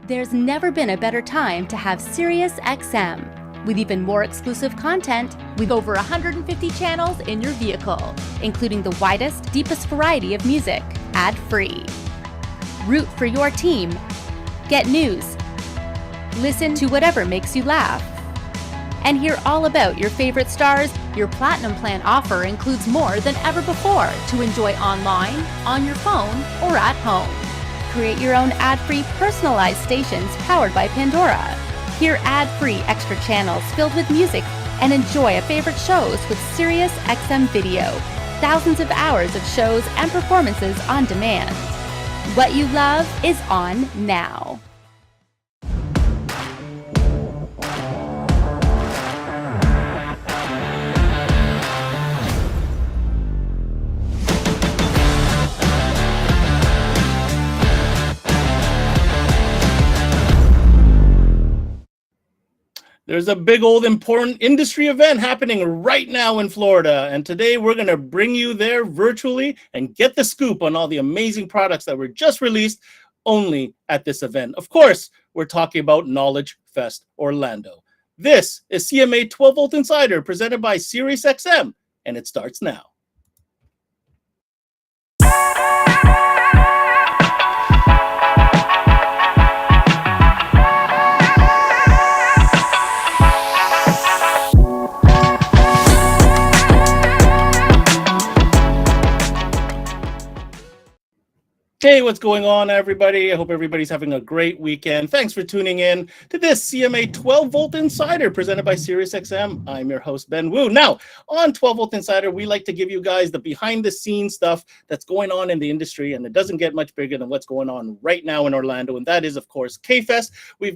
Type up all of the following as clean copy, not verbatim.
There's never been a better time to have SiriusXM. With even more exclusive content, with over 150 channels in your vehicle, including the widest, deepest variety of music, ad-free. Root for your team. Get news. Listen to whatever makes you laugh. And hear all about your favorite stars. Your Platinum Plan offer includes more than ever before to enjoy online, on your phone, or at home. Create your own ad-free personalized stations powered by Pandora. Hear ad-free extra channels filled with music and enjoy a favorite shows with SiriusXM Video. Thousands of hours of shows and performances on demand. What you love is on now. There's a big old important industry event happening right now in Florida. And today we're going to bring you there virtually and get the scoop on all the amazing products that were just released only at this event. Of course, we're talking about Knowledge Fest Orlando. This is CMA 12V Insider presented by SiriusXM, and it starts now. Hey, what's going on, everybody? I hope everybody's having a great weekend. Thanks for tuning in to this CMA 12V Insider presented by SiriusXM. I'm your host, Ben Wu. Now, on 12V Insider, we like to give you guys the behind-the-scenes stuff that's going on in the industry, and it doesn't get much bigger than what's going on right now in Orlando, and that is, of course, K-Fest. We've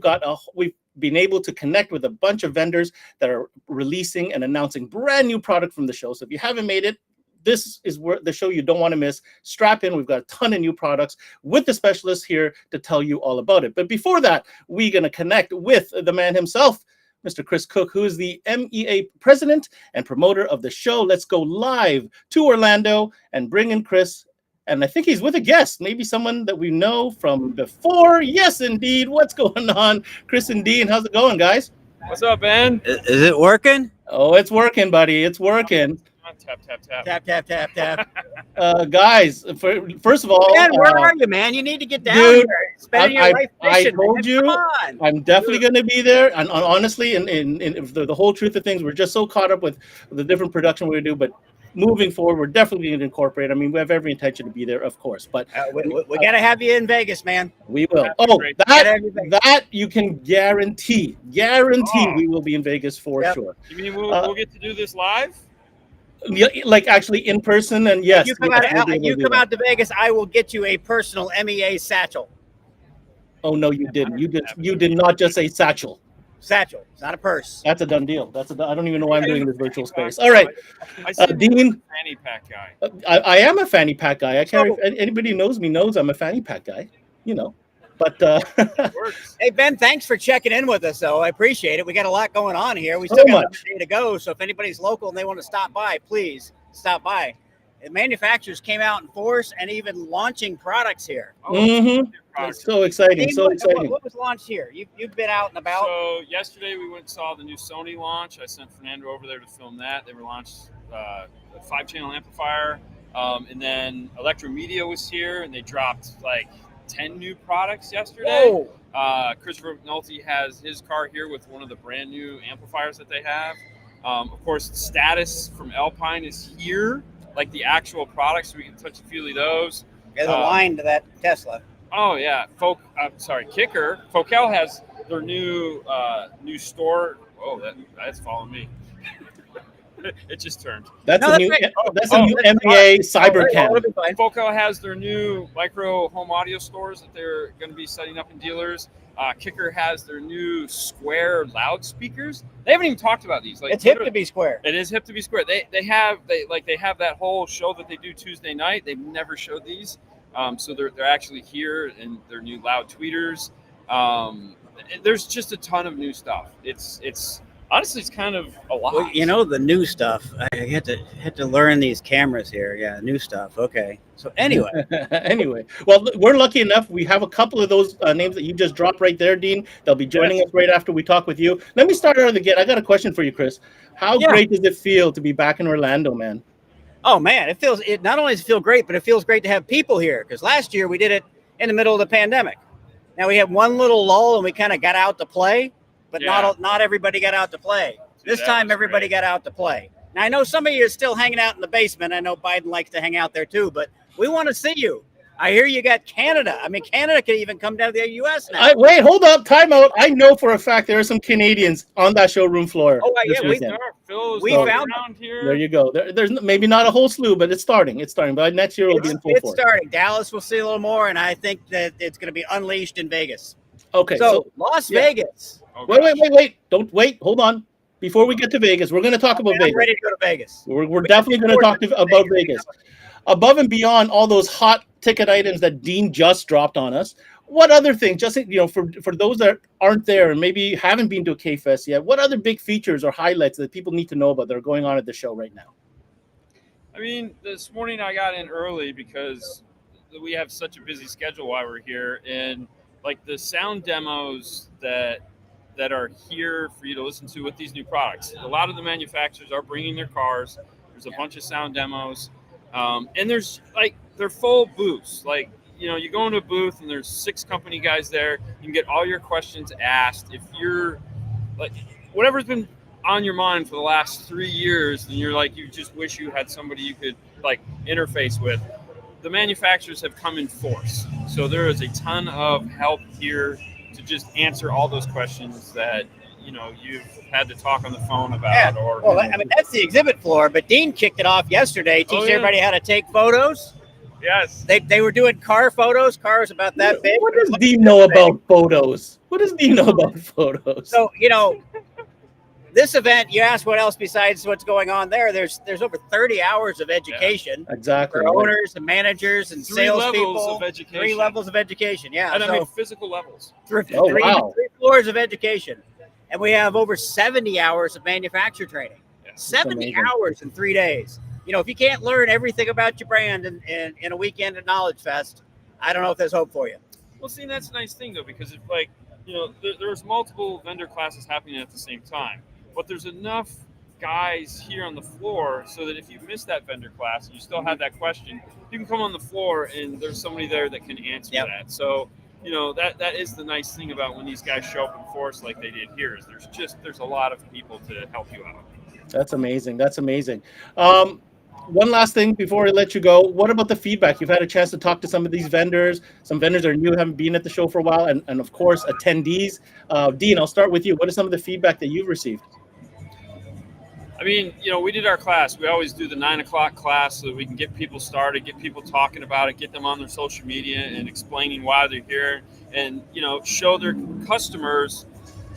been able to connect with a bunch of vendors that are releasing and announcing brand new product from the show. So if you haven't made it, this is where the show you don't want to miss. Strap in. We've got a ton of new products with the specialists here to tell you all about it. But before that, we're going to connect with the man himself, Mr. Chris Cook, who is the MEA President and promoter of the show. Let's go live to Orlando and bring in Chris. And I think he's with a guest, maybe someone that we know from before. Yes, indeed. What's going on? Chris and Dean, how's it going, guys? What's up, Ben? Is it working? Oh, it's working, buddy. It's working. Tap, tap, tap. Tap, tap, tap, tap. Guys, first of all, Man, where are you, man? You need to get down dude, here. Spending your life I fishing, told man. you, Come on. I'm definitely going to be there. And honestly, in the whole truth of things, we're just so caught up with the different production we do. But moving forward, we're definitely going to incorporate. I mean, we have every intention to be there, of course. But we got to have you in Vegas, man. we will. That's Oh, great. that you can guarantee. Oh. We will be in Vegas for Yep. sure. You mean we'll get to do this live? Yeah, like actually in person, and yes, You come out to Vegas, I will get you a personal MEA satchel. Oh no, you didn't. You did not just say satchel. Satchel. It's not a purse. That's a done deal. I don't even know why I'm doing this virtual space. All right, I see Dean. fanny pack guy. I am a fanny pack guy. I carry. Anybody who knows me knows I'm a fanny pack guy. You know, but Works. Hey, Ben, thanks for checking in with us, though. I appreciate it. We got a lot going on here. We still got another day to go. So if anybody's local and they want to stop by, please stop by. The manufacturers came out in force and even launching products here. It's so exciting. Dean, So exciting. What was launched here? You've been out and about. So yesterday we went and saw the new Sony launch. I sent Fernando over there to film that. They were launched a 5-channel amplifier. And then Electromedia was here and they dropped like 10 new products yesterday. Whoa. Christopher McNulty has his car here with one of the brand new amplifiers that they have. Of course, Status from Alpine is here, like the actual product, so we can touch a few of those. There's a line to that Tesla. Oh yeah, Kicker. Focal has their new store. Oh, that's following me. It just turned. That's No, a new. that's That's a new MEA Cybercam. Focal has their new micro home audio stores that they're going to be setting up in dealers. Kicker has their new square loudspeakers. They haven't even talked about these. Like, It's hip to be square. It is hip to be square. They have that whole show that they do Tuesday night. They've never showed these. So they're actually here, and their new loud tweeters. There's just a ton of new stuff. It's Honestly, it's kind of a lot. Well, you know, the new stuff. I had to learn these cameras here. Yeah, new stuff. Okay. So anyway, Anyway, well, we're lucky enough. We have a couple of those names that you just dropped right there, Dean. They'll be joining us right after we talk with you. Let me start out again. I got a question for you, Chris. How great does it feel to be back in Orlando, man? oh man, it not only does it feel great, but it feels great to have people here. Because last year we did it in the middle of the pandemic. Now we had one little lull and we kind of got out to play, but not everybody got out to play. This time, everybody got out to play. Now, I know some of you are still hanging out in the basement. I know Biden likes to hang out there, too, but we want to see you. I hear you got Canada. I mean, Canada can even come down to the U.S. now. Wait, hold up. Time out. I know for a fact there are some Canadians on that showroom floor. Oh, yeah. We found around here. There you go. There's maybe not a whole slew, but it's starting. It's starting. But next year, it'll be in full force. It's starting. Dallas will see a little more, and I think that it's going to be unleashed in Vegas. Okay. So Las Vegas. Oh, wait. Don't wait. Hold on. Before we get to Vegas, we're going to talk about Vegas. I'm ready to go to Vegas. We're definitely going to talk about Vegas. Above and beyond all those hot ticket items that Dean just dropped on us, what other things, just for those that aren't there and maybe haven't been to a K-Fest yet, what other big features or highlights that people need to know about that are going on at the show right now? I mean, this morning I got in early because we have such a busy schedule while we're here, and like the sound demos that are here for you to listen to with these new products. A lot of the manufacturers are bringing their cars. There's a bunch of sound demos, and they're full booths. Like, you go into a booth and there's 6 company guys there. You can get all your questions asked. If you're like, whatever's been on your mind for the last 3 years, and you're like, you just wish you had somebody you could like interface with, the manufacturers have come in force. So there is a ton of help here to just answer all those questions that you've had to talk on the phone about. I mean, that's the exhibit floor, but Dean kicked it off yesterday, teaching everybody how to take photos. Yes. They were doing car photos, cars about that big. What does Dean know about photos? What does Dean know about photos? So, this event, you asked what else besides what's going on there. There's over 30 hours of education. Exactly. For owners and managers and salespeople. 3 levels of education. Yeah. And I mean physical levels. Three floors of education. And we have over 70 hours of manufacturer training. Yeah. 70 hours in 3 days. If you can't learn everything about your brand in a weekend at Knowledge Fest, I don't know if there's hope for you. Well, see, that's a nice thing, though, because it's like, there's multiple vendor classes happening at the same time. But there's enough guys here on the floor so that if you miss that vendor class and you still have that question, you can come on the floor and there's somebody there that can answer that. So, that is the nice thing about when these guys show up in force like they did here, is there's a lot of people to help you out. That's amazing. One last thing before I let you go. What about the feedback? You've had a chance to talk to some of these vendors. Some vendors are new, haven't been at the show for a while, and of course, attendees. Dean, I'll start with you. What is some of the feedback that you've received? I mean, we did our class. We always do the 9 o'clock class so that we can get people started, get people talking about it, get them on their social media and explaining why they're here, and, show their customers,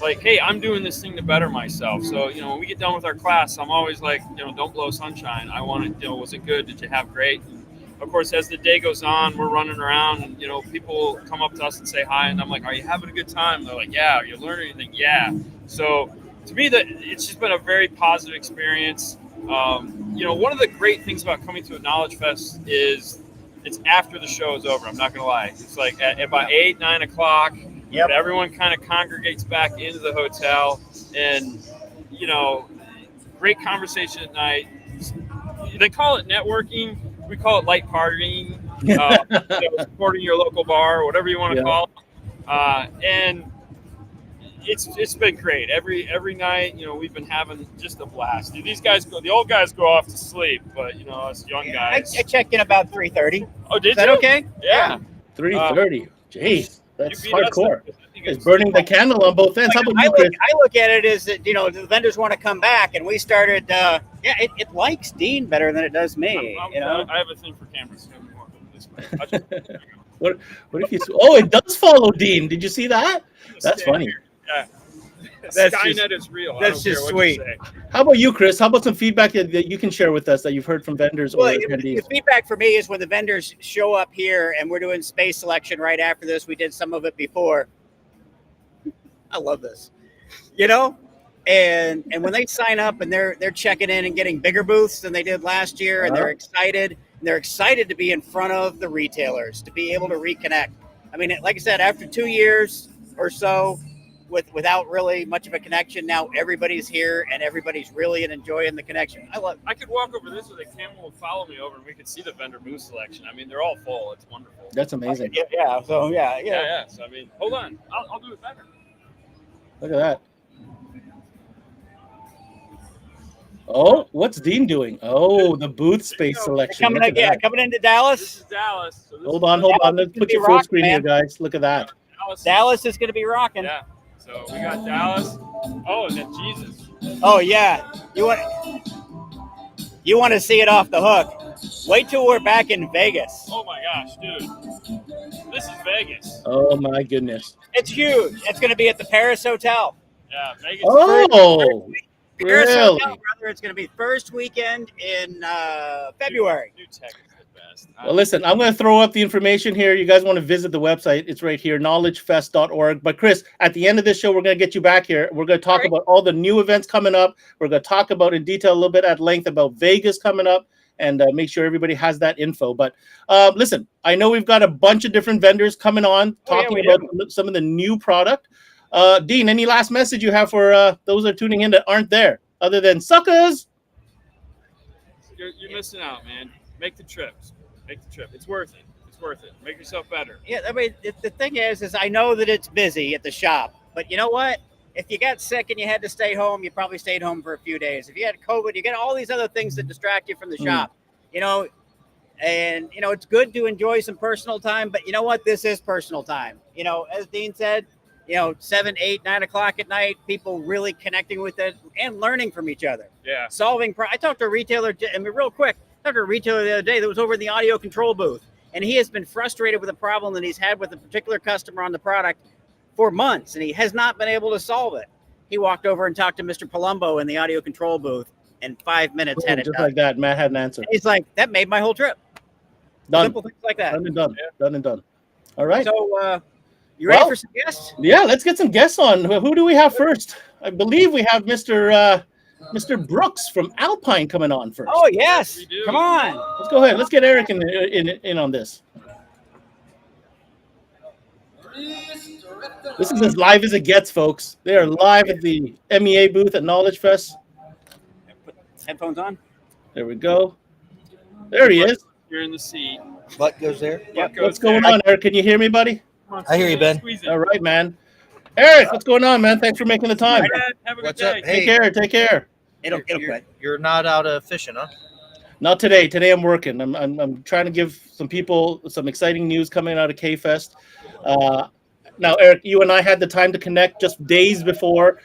like, hey, I'm doing this thing to better myself. So, when we get done with our class, I'm always like, don't blow sunshine. I want to, was it good? Did you have great? And of course, as the day goes on, we're running around and, people come up to us and say hi. And I'm like, are you having a good time? And they're like, yeah. Are you learning anything? Yeah. So to me, it's just been a very positive experience. One of the great things about coming to a Knowledge Fest is it's after the show is over. I'm not going to lie. It's like at about 8, 9 o'clock. Yep. Everyone kind of congregates back into the hotel, and great conversation at night. They call it networking. We call it light partying. Supporting your local bar, or whatever you want to call it. And it's been great. Every night, we've been having just a blast. The old guys go off to sleep, but us young guys. I checked in about 3:30. Oh, did you? Is that okay? Yeah. 3:30. Jeez. That's hardcore. It's burning the candle on both ends. How about you, Chris? I look at it as that, the vendors want to come back, and we started. It likes Dean better than it does me. I have a thing for cameras. What if you? Oh, it does follow Dean. Did you see that? That's funny. Yeah. That's Skynet is real. That's just sweet. How about you, Chris? How about some feedback that you can share with us that you've heard from vendors or attendees? The feedback for me is when the vendors show up here, and we're doing space selection right after this. We did some of it before. I love this. And when they sign up and they're checking in and getting bigger booths than they did last year, and they're excited to be in front of the retailers, to be able to reconnect. I mean, like I said, after 2 years or so without really much of a connection, now everybody's here and everybody's really enjoying the connection. I could walk over this with a camera and follow me over, and we could see the vendor booth selection. I mean, they're all full. It's wonderful. That's amazing. Yeah. So Yeah. So I mean, hold on, I'll do it better. Look at that. Oh, what's Dean doing? Oh, the booth space selection. Coming into Dallas. This is Dallas. So Hold on. Let's put your full screen here, guys. Look at that. Dallas is going to be rocking. Yeah. So we got Dallas. Oh, and then Jesus. Oh yeah. You want to see it off the hook? Wait till we're back in Vegas. Oh my gosh, dude. This is Vegas. Oh my goodness. It's huge. It's going to be at the Paris Hotel. Yeah, Vegas. Oh. Paris Really? Hotel, brother. It's going to be first weekend in February. New tech is the best. Well, listen, I'm going to throw up the information here. You guys want to visit the website. It's right here, knowledgefest.org. But Chris, at the end of this show, we're going to get you back here. We're going to talk about all the new events coming up. We're going to talk about in detail a little bit at length about Vegas coming up, and make sure everybody has that info. But listen, I know we've got a bunch of different vendors coming on talking about some of the new product. Dean, any last message you have for those that are tuning in that aren't there, other than suckers? You're missing out, man. Make the trip. It's worth it. Make yourself better. Yeah, I mean, the thing is I know that it's busy at the shop, but you know what? If you got sick and you had to stay home, you probably stayed home for a few days. If you had COVID, you got all these other things that distract you from the shop, and, it's good to enjoy some personal time, but you know what? This is personal time. As Dean said, 7, 8, 9 o'clock at night, people really connecting with it and learning from each other. Yeah. I talked to a retailer, real quick, the other day that was over in the audio control booth, and he has been frustrated with a problem that he's had with a particular customer on the product for months, and he has not been able to solve it. He walked over and talked to Mr. Palumbo in the audio control booth, and 5 minutes had it just done. like that. Matt had an answer. And he's like, that made my whole trip. Done. Simple things like that. Done and done. Done and done. All right. So, you ready for some guests? Yeah, let's get some guests on. Who do we have first? I believe we have Mr. Brooks from Alpine coming on first. Oh, yes. We do. Come on. Let's go ahead. Let's get Eric in on this. This is as live as it gets, folks. They are live at the MEA booth at Knowledge Fest. Put headphones on. There we go. There he is. You're in the seat. Butt goes there. What's going on, Eric? Can you hear me, buddy? I hear you, Ben. All right, man. Eric, what's going on, man? Thanks for making the time. Have a good What's day. up? Hey, Take care. It'll quit. you're not out fishing, huh? Not today. Today I'm working. I'm trying to give some people some exciting news coming out of K-Fest. Now, Eric, you and I had the time to connect just days before.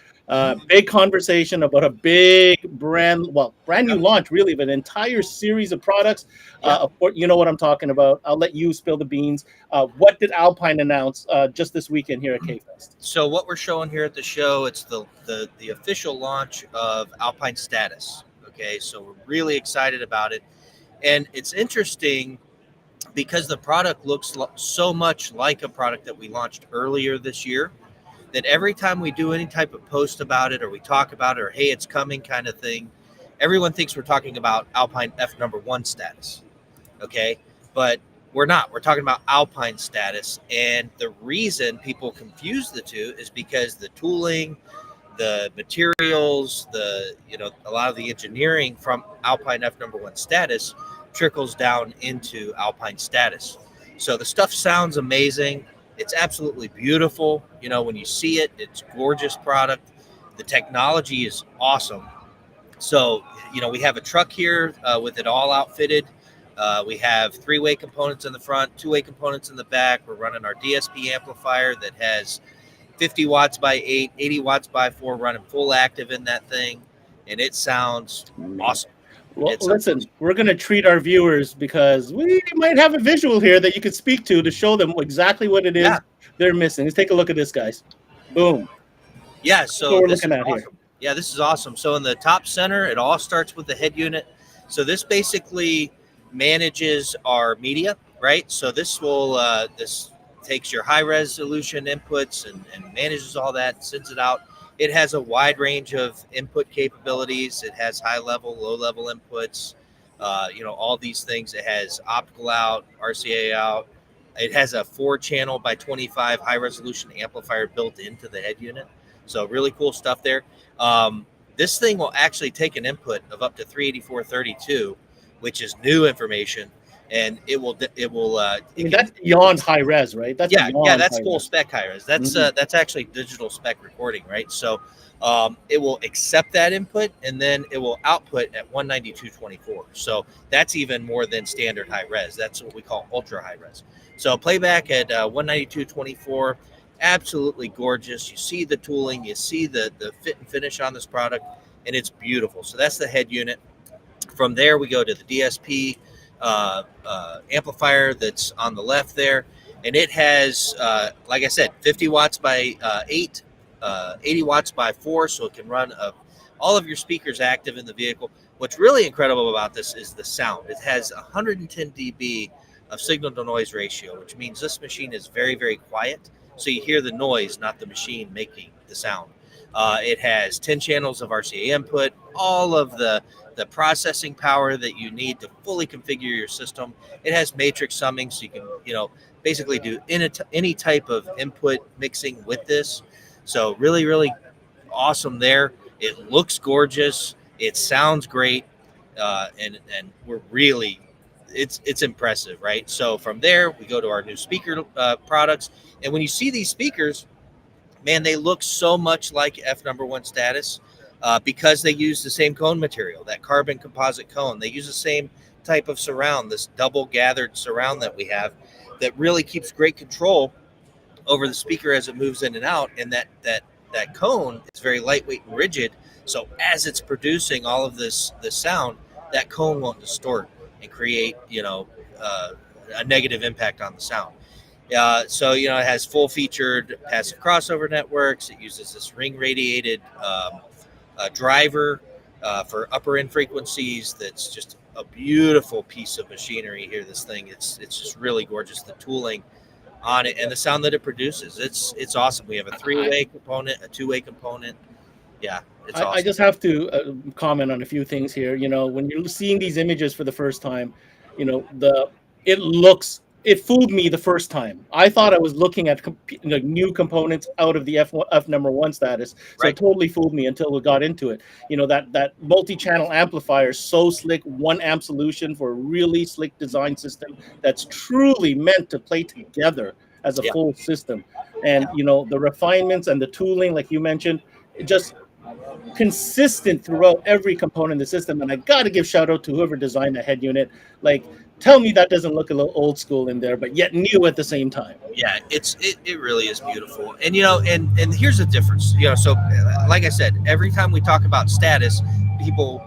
Big conversation about a big brand new launch, really, of an entire series of products. Of course, you know what I'm talking about. I'll let you spill the beans. What did Alpine announce just this weekend here at K-Fest? So what we're showing here at the show, it's the official launch of Alpine Status. Okay, so we're really excited about it. And it's interesting because the product looks so much like a product that we launched earlier this year, that every time we do any type of post about it or we talk about it or, hey, it's coming kind of thing, everyone thinks we're talking about Alpine F1 status. Okay, but we're not. We're talking about Alpine Status. And the reason people confuse the two is because the tooling, the materials, a lot of the engineering from Alpine F1 status trickles down into Alpine Status. So the stuff sounds amazing. It's absolutely beautiful. When you see it, it's gorgeous product. The technology is awesome. So, we have a truck here with it all outfitted. We have 3-way components in the front, 2-way components in the back. We're running our DSP amplifier that has 50 watts by 8, 80 watts by 4, running full active in that thing. And it sounds awesome. Well, listen, we're going to treat our viewers because we might have a visual here that you could speak to show them exactly what it is they're missing. Let's take a look at this, guys. Boom. Yeah, That's so what we're this looking is at awesome. here. Yeah, this is awesome. So in the top center, it all starts with the head unit. So this basically manages our media, right? So this will this takes your high resolution inputs and manages all that, sends it out It has a wide range of input capabilities. It has high level, low level inputs, all these things. It has optical out, RCA out. It has a 4-channel by 25 high resolution amplifier built into the head unit. So really cool stuff there. This thing will actually take an input of up to 38432, which is new information. And it will. That's beyond high res, right? That's that's full spec high res. That's actually digital spec recording, right? So it will accept that input, and then it will output at 192.24. So that's even more than standard high res. That's what we call ultra high res. So playback at 192.24, absolutely gorgeous. You see the tooling, you see the fit and finish on this product, and it's beautiful. So that's the head unit. From there, we go to the DSP amplifier that's on the left there, and it has like I said, 50 watts by 8, 80 watts by 4, so it can run all of your speakers active in the vehicle. What's really incredible about this is the sound. It has 110 dB of signal to noise ratio, which means this machine is very, very quiet, so you hear the noise, not the machine making the sound. It has 10 channels of RCA input, all of the processing power that you need to fully configure your system. It has matrix summing, so you can, basically do any type of input mixing with this. So really, really awesome there. It looks gorgeous. It sounds great. And we're really, it's impressive, right? So from there, we go to our new speaker products. And when you see these speakers, man, they look so much like F#1 Status. Because they use the same cone material, that carbon composite cone. They use the same type of surround, this double gathered surround that we have, that really keeps great control over the speaker as it moves in and out. And that cone is very lightweight and rigid. So as it's producing all of this sound, that cone won't distort and create, a negative impact on the sound. So it has full featured passive crossover networks. It uses this ring radiated driver for upper end frequencies. That's just a beautiful piece of machinery here. This thing, it's just really gorgeous. The tooling on it and the sound that it produces, it's awesome. We have a 3-way component, a 2-way component. Yeah, it's awesome. I just have to comment on a few things here. When you're seeing these images for the first time, it fooled me the first time. I thought I was looking at new components out of the F#1 Status. So Right. It totally fooled me until we got into it. That multi-channel amplifier is so slick, 1 amp solution for a really slick design system that's truly meant to play together as a full system. And, the refinements and the tooling, like you mentioned, just consistent throughout every component in the system. And I got to give shout out to whoever designed the head unit. Tell me that doesn't look a little old school in there, but yet new at the same time. Yeah, it really is beautiful. And and here's the difference. So like I said, every time we talk about Status, people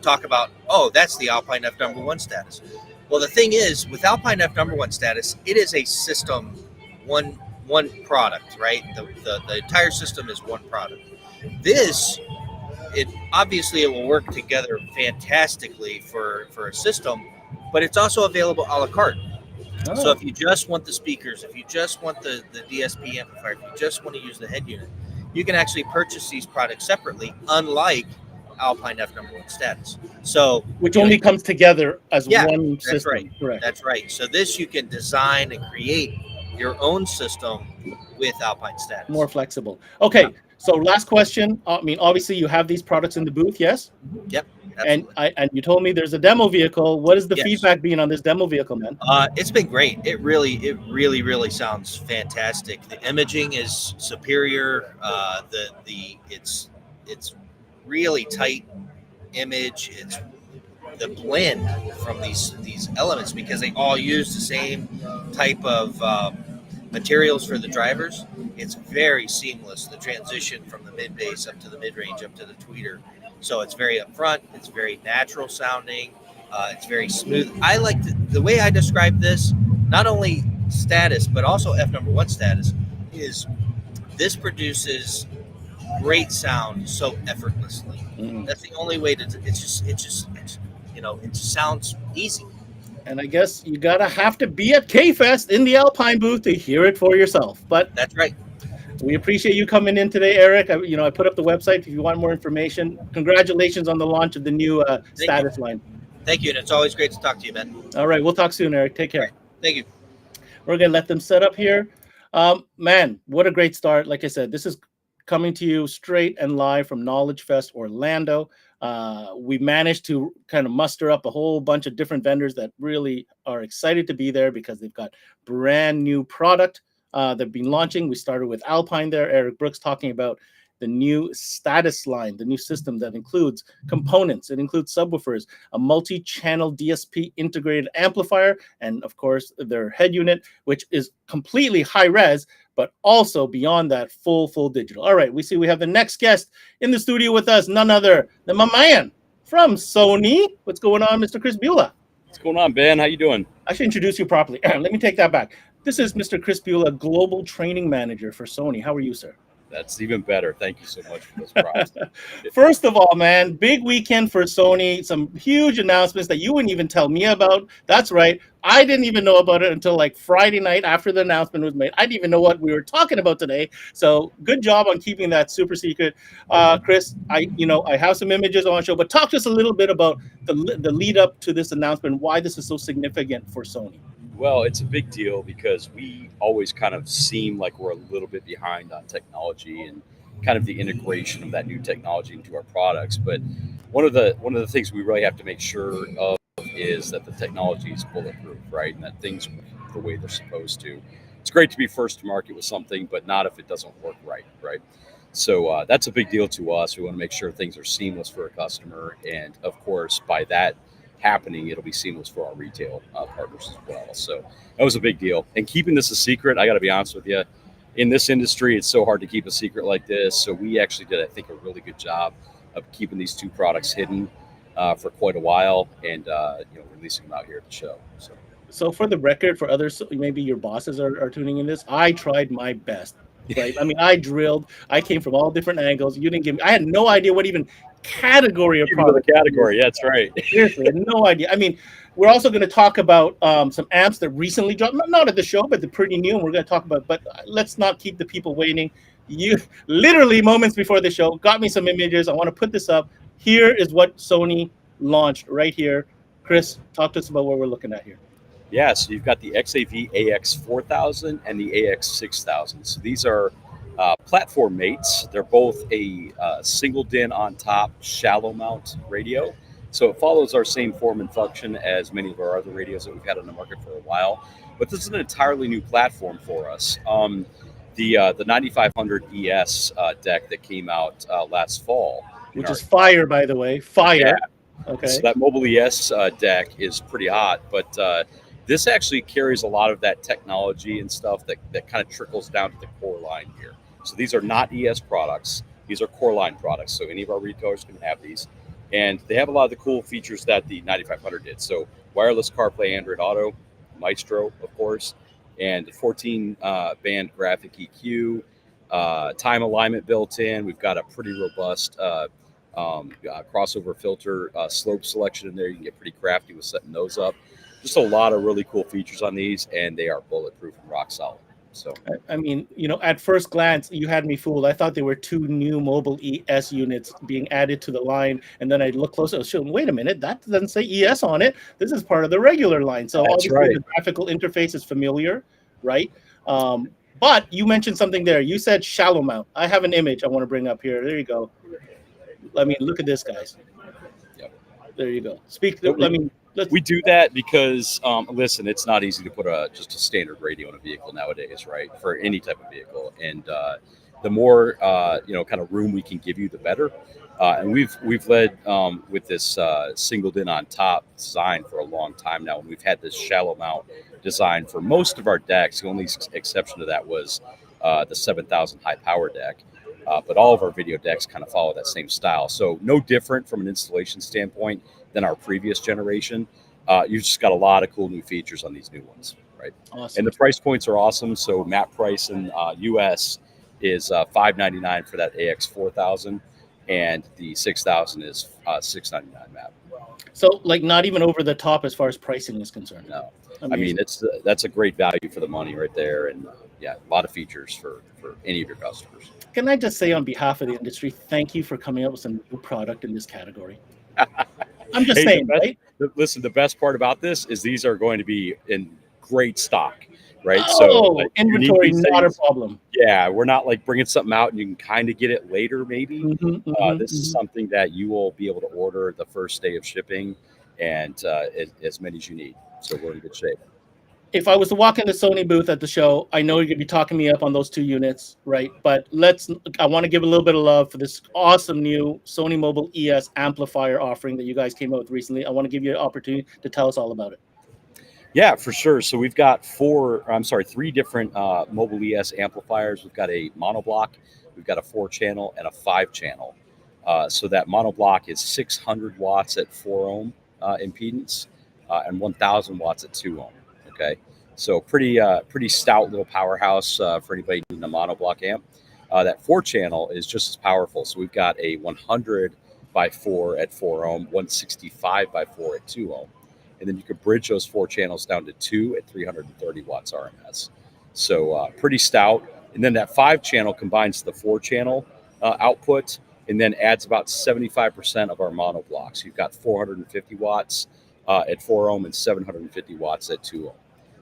talk about, oh, that's the Alpine F#1 Status. Well, the thing is, with Alpine F#1 Status, it is a system, one product, right? The entire system is one product. This, it will work together fantastically for a system, but it's also available a la carte. Oh. So if you just want the speakers, if you just want the DSP amplifier, if you just want to use the head unit, you can actually purchase these products separately, unlike Alpine F#1 Status. So which only comes together as one system. That's right. Correct. That's right. So this, you can design and create your own system with Alpine Status. More flexible. Okay. Yeah. So last question. Obviously you have these products in the booth, yes? Yep. Absolutely. And you told me there's a demo vehicle. What is the feedback being on this demo vehicle, man? It's been great. It really sounds fantastic. The imaging is superior. It's really tight image. It's the blend from these elements, because they all use the same type of materials for the drivers. It's very seamless, the transition from the mid bass up to the mid range up to the tweeter. So it's very upfront, it's very natural sounding, it's very smooth. I like the way I describe this, not only Status but also F#1 Status, is this produces great sound so effortlessly. That's the only way to. It just sounds easy. And I guess you have to be at K-Fest in the Alpine booth to hear it for yourself. But that's right. We appreciate you coming in today, Eric. I put up the website if you want more information. Congratulations on the launch of the new Status line. Thank you, and it's always great to talk to you, Ben. All right, we'll talk soon, Eric. Take care. Right. Thank you. We're going to let them set up here. Man, what a great start. Like I said, this is coming to you straight and live from Knowledge Fest Orlando. We managed to kind of muster up a whole bunch of different vendors that really are excited to be there because they've got brand new product they've been launching. We started with Alpine there. Eric Brooks talking about the new Status line, the new system that includes components. It includes subwoofers, a multi-channel DSP integrated amplifier, and of course their head unit, which is completely high res, but also beyond that, full digital. All right, we have the next guest in the studio with us, none other than my man from Sony. What's going on, Mr. Chris Beulah? What's going on, Ben? How you doing? I should introduce you properly. Let me take that back. This is Mr. Chris Beulah, Global Training Manager for Sony. How are you, sir? That's even better. Thank you so much for those props. First of all, man, big weekend for Sony. Some huge announcements that you wouldn't even tell me about. That's right. I didn't even know about it until like Friday night after the announcement was made. I didn't even know what we were talking about today. So good job on keeping that super secret. Chris, I have some images on show, but talk to us a little bit about the lead up to this announcement, why this is so significant for Sony. Well, it's a big deal because we always kind of seem like we're a little bit behind on technology and kind of the integration of that new technology into our products. But one of the things we really have to make sure of is that the technology is bulletproof, right? And that things work the way they're supposed to. It's great to be first to market with something, but not if it doesn't work right? So that's a big deal to us. We want to make sure things are seamless for a customer. And of course, by that happening, it'll be seamless for our retail partners as well. So that was a big deal. And keeping this a secret, I got to be honest with you, in this industry, it's so hard to keep a secret like this. So we actually did, I think, a really good job of keeping these two products hidden for quite a while and releasing them out here at the show. So for the record, for others, maybe your bosses are tuning in this, I tried my best. Right? I mean, I drilled. I came from all different angles. You didn't give me. I had no idea what even category of product. The category, yeah, that's right. Seriously, I had no idea. I mean, we're also going to talk about some amps that recently dropped, not at the show, but they're pretty new, and we're going to talk about. But let's not keep the people waiting. You literally moments before the show got me some images. I want to put this up. Here is what Sony launched right here. Chris, talk to us about what we're looking at here. Yeah, so you've got the XAV AX4000 and the AX6000. So these are platform mates. They're both a single DIN on top shallow mount radio. So it follows our same form and function as many of our other radios that we've had on the market for a while. But this is an entirely new platform for us. The 9500 ES deck that came out last fall. Which is fire, by the way. Fire. Yeah. Okay. So that mobile ES deck is pretty hot, but this actually carries a lot of that technology and stuff that kind of trickles down to the core line here. So these are not ES products. These are core line products. So any of our retailers can have these. And they have a lot of the cool features that the 9500 did. So wireless CarPlay, Android Auto, Maestro, of course, and 14 band graphic EQ, time alignment built in. We've got a pretty robust crossover filter slope selection in there. You can get pretty crafty with setting those up. Just a lot of really cool features on these, and they are bulletproof and rock solid. So, I mean, at first glance, you had me fooled. I thought there were two new mobile ES units being added to the line, and then I looked closer. I was showing, wait a minute, that doesn't say ES on it. This is part of the regular line. So that's right. The graphical interface is familiar, right? But you mentioned something there. You said shallow mount. I have an image I want to bring up here. There you go. I mean, look at this, guys. Yep. There you go. We do that because, listen, it's not easy to put just a standard radio in a vehicle nowadays, right? For any type of vehicle, and the more kind of room we can give you, the better. And we've led with this single DIN on top design for a long time now, and we've had this shallow mount design for most of our decks. The only exception to that was the 7000 high power deck. But all of our video decks kind of follow that same style. So no different from an installation standpoint than our previous generation. You've just got a lot of cool new features on these new ones, right? Awesome. And the price points are awesome. So MAP price in US is $599 for that AX4000, and the 6000 is $699 MAP. So, like, not even over the top as far as pricing is concerned. No, I mean that's a great value for the money right there, and yeah, a lot of features for any of your customers. Can I just say on behalf of the industry, thank you for coming up with some new product in this category. I'm just saying, right? Listen, the best part about this is these are going to be in great stock, right? Oh, so like, inventory not a problem. Yeah, we're not like bringing something out and you can kind of get it later, maybe. This is something that you will be able to order the first day of shipping, and as many as you need. So we're in good shape. If I was to walk in the Sony booth at the show, I know you're going to be talking me up on those 2 units, right? But I want to give a little bit of love for this awesome new Sony Mobile ES amplifier offering that you guys came out with recently. I want to give you an opportunity to tell us all about it. Yeah, for sure. So we've got 3 different Mobile ES amplifiers. We've got a monoblock, we've got a 4-channel, and a 5-channel. So that monoblock is 600 watts at 4 ohm impedance and 1,000 watts at 2 ohm. Okay, so pretty stout little powerhouse for anybody needing a monoblock amp. That 4-channel is just as powerful. So we've got a 100 by 4 at 4 ohm, 165 by 4 at 2 ohm. And then you could bridge those 4 channels down to 2 at 330 watts RMS. So pretty stout. And then that 5-channel combines the 4-channel output and then adds about 75% of our monoblocks. You've got 450 watts at 4 ohm and 750 watts at 2 ohm.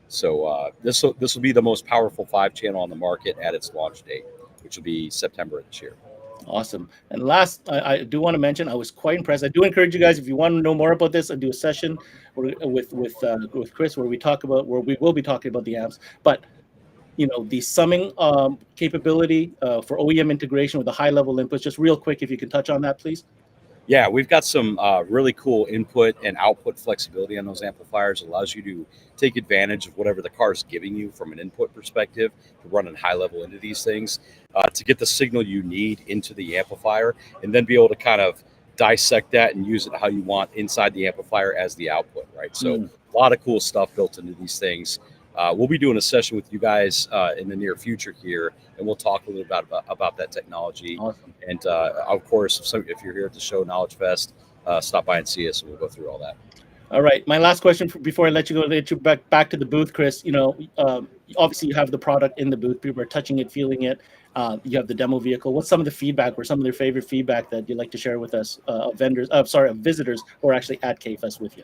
So this will be the most powerful 5-channel on the market at its launch date, which will be September of this year. Awesome. And last, I do want to mention, I was quite impressed. I do encourage you guys, if you want to know more about this, I do a session with Chris where we will be talking about the amps. But the summing capability for OEM integration with the high level inputs. Just real quick, if you can touch on that, please. Yeah, we've got some really cool input and output flexibility on those amplifiers. It allows you to take advantage of whatever the car is giving you from an input perspective to run in high level into these things to get the signal you need into the amplifier and then be able to kind of dissect that and use it how you want inside the amplifier as the output, right? So a lot of cool stuff built into these things. We'll be doing a session with you guys in the near future here, and we'll talk a little bit about that technology. Awesome. And of course, if you're here at the show, Knowledge Fest, stop by and see us, and we'll go through all that. All right. My last question before I let you go, let you back to the booth, Chris. Obviously you have the product in the booth. People are touching it, feeling it. You have the demo vehicle. What's some of the feedback or some of their favorite feedback that you'd like to share with us, of visitors who are actually at K-Fest with you?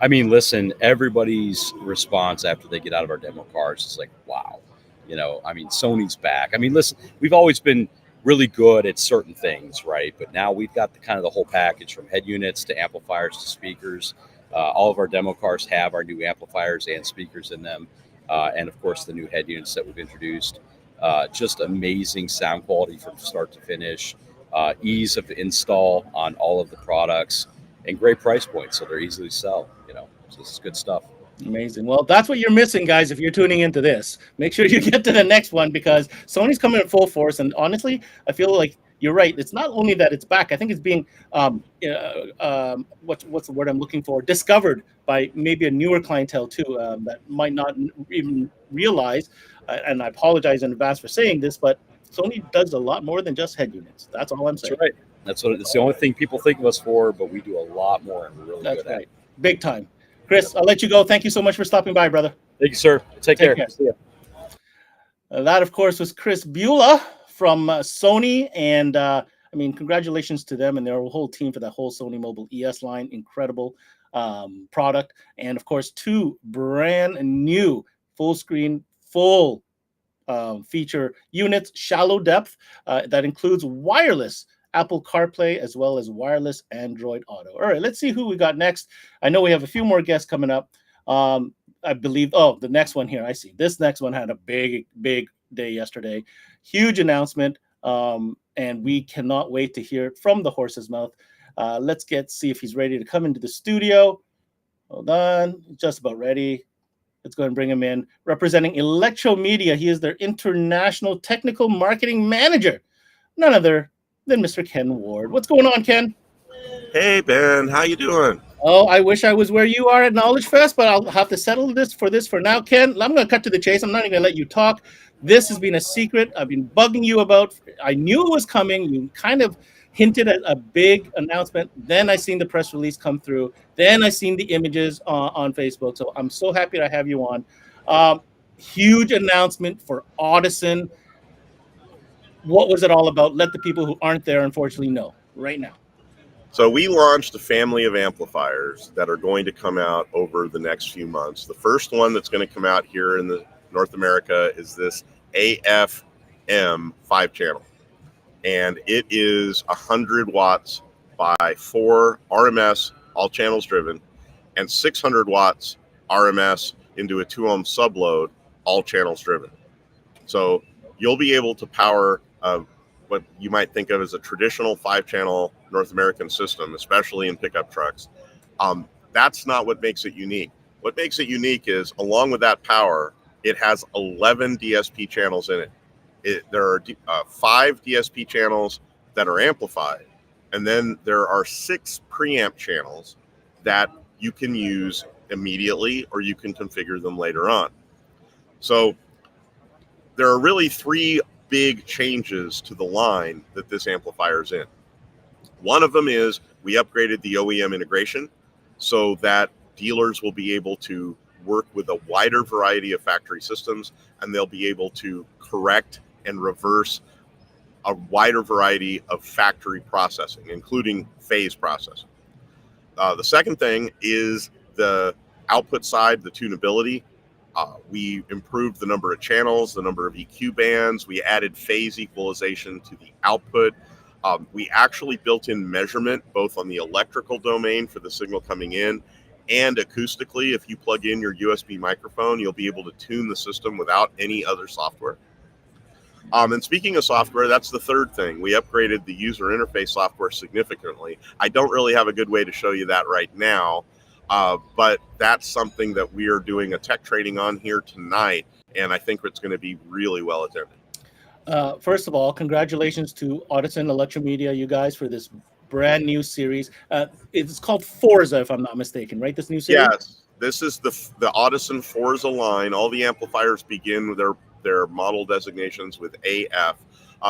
I mean, listen, everybody's response after they get out of our demo cars is like, wow, Sony's back. I mean, listen, we've always been really good at certain things, right? But now we've got the whole package from head units to amplifiers to speakers. All of our demo cars have our new amplifiers and speakers in them. And of course, the new head units that we've introduced. Just amazing sound quality from start to finish, ease of install on all of the products, and great price points, so they're easily sell. So this is good stuff. Amazing. Well, that's what you're missing, guys. If you're tuning into this, make sure you get to the next one because Sony's coming in full force. And honestly, I feel like you're right. It's not only that it's back. I think it's being what's the word I'm looking for? Discovered by maybe a newer clientele too that might not even realize. And I apologize in advance for saying this, but Sony does a lot more than just head units. That's all I'm saying. That's right. It's the only thing people think of us for, but we do a lot more and we're really good at it. Big time. Chris, I'll let you go. Thank you so much for stopping by, brother. Thank you, sir. Take care. See ya. That, of course, was Chris Beulah from Sony. And, congratulations to them and their whole team for that whole Sony Mobile ES line. Incredible product. And, of course, 2 brand new full-screen, full feature units, shallow depth, that includes wireless Apple CarPlay, as well as wireless Android Auto. All right, let's see who we got next. I know we have a few more guests coming up. I believe, the next one here, I see. This next one had a big day yesterday. Huge announcement, and we cannot wait to hear it from the horse's mouth. Let's see if he's ready to come into the studio. Hold on, just about ready. Let's go ahead and bring him in. Representing Electromedia, he is their International Technical Marketing Manager. None other than Mr. Ken Ward. What's going on, Ken? Hey, Ben. How you doing? Oh, I wish I was where you are at Knowledge Fest, but I'll have to settle this for now. Ken, I'm going to cut to the chase. I'm not even going to let you talk. This has been a secret I've been bugging you about. I knew it was coming. You kind of hinted at a big announcement. Then I seen the press release come through. Then I seen the images on Facebook. So I'm so happy to have you on. huge announcement for Audison. What was it all about? Let the people who aren't there, unfortunately, know right now. So we launched a family of amplifiers that are going to come out over the next few months. The first one that's going to come out here in the North America is this AFM 5-channel. And it is 100 watts by 4 RMS, all channels driven, and 600 watts RMS into a 2-ohm subload, all channels driven. So you'll be able to power what you might think of as a traditional 5-channel North American system, especially in pickup trucks. That's not what makes it unique. What makes it unique is, along with that power, it has 11 DSP channels in it. There are 5 DSP channels that are amplified, and then there are 6 preamp channels that you can use immediately, or you can configure them later on. So there are really 3 big changes to the line that this amplifier is in. One of them is we upgraded the OEM integration so that dealers will be able to work with a wider variety of factory systems, and they'll be able to correct and reverse a wider variety of factory processing, including phase processing. The second thing is the output side, the tunability. We improved the number of channels, the number of EQ bands. We added phase equalization to the output. We actually built in measurement both on the electrical domain for the signal coming in and acoustically. If you plug in your USB microphone, you'll be able to tune the system without any other software. And speaking of software, that's the third thing. We upgraded the user interface software significantly. I don't really have a good way to show you that right now. But that's something that we are doing a tech training on here tonight, and I think it's going to be really well attended. First of all, congratulations to Audison Electromedia, you guys, for this brand new series. It's called Forza, if I'm not mistaken, right? This new series? Yes, this is the Audison Forza line. All the amplifiers begin with their model designations with AF.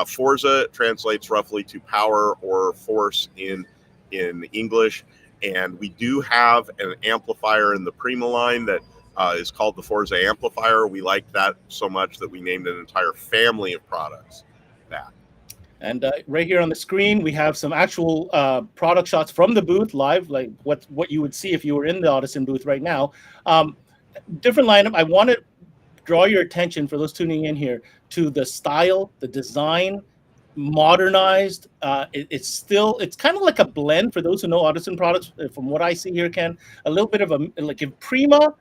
Forza translates roughly to power or force in English. And we do have an amplifier in the Prima line that is called the Forza amplifier. We liked that so much that we named an entire family of products that. And right here on the screen, we have some actual product shots from the booth live, like what you would see if you were in the Audison booth right now. Different lineup. I want to draw your attention, for those tuning in here, to the style, the design, modernized. It's kind of like a blend. For those who know Audison products, from what I see here, Ken, a little bit of like if Prima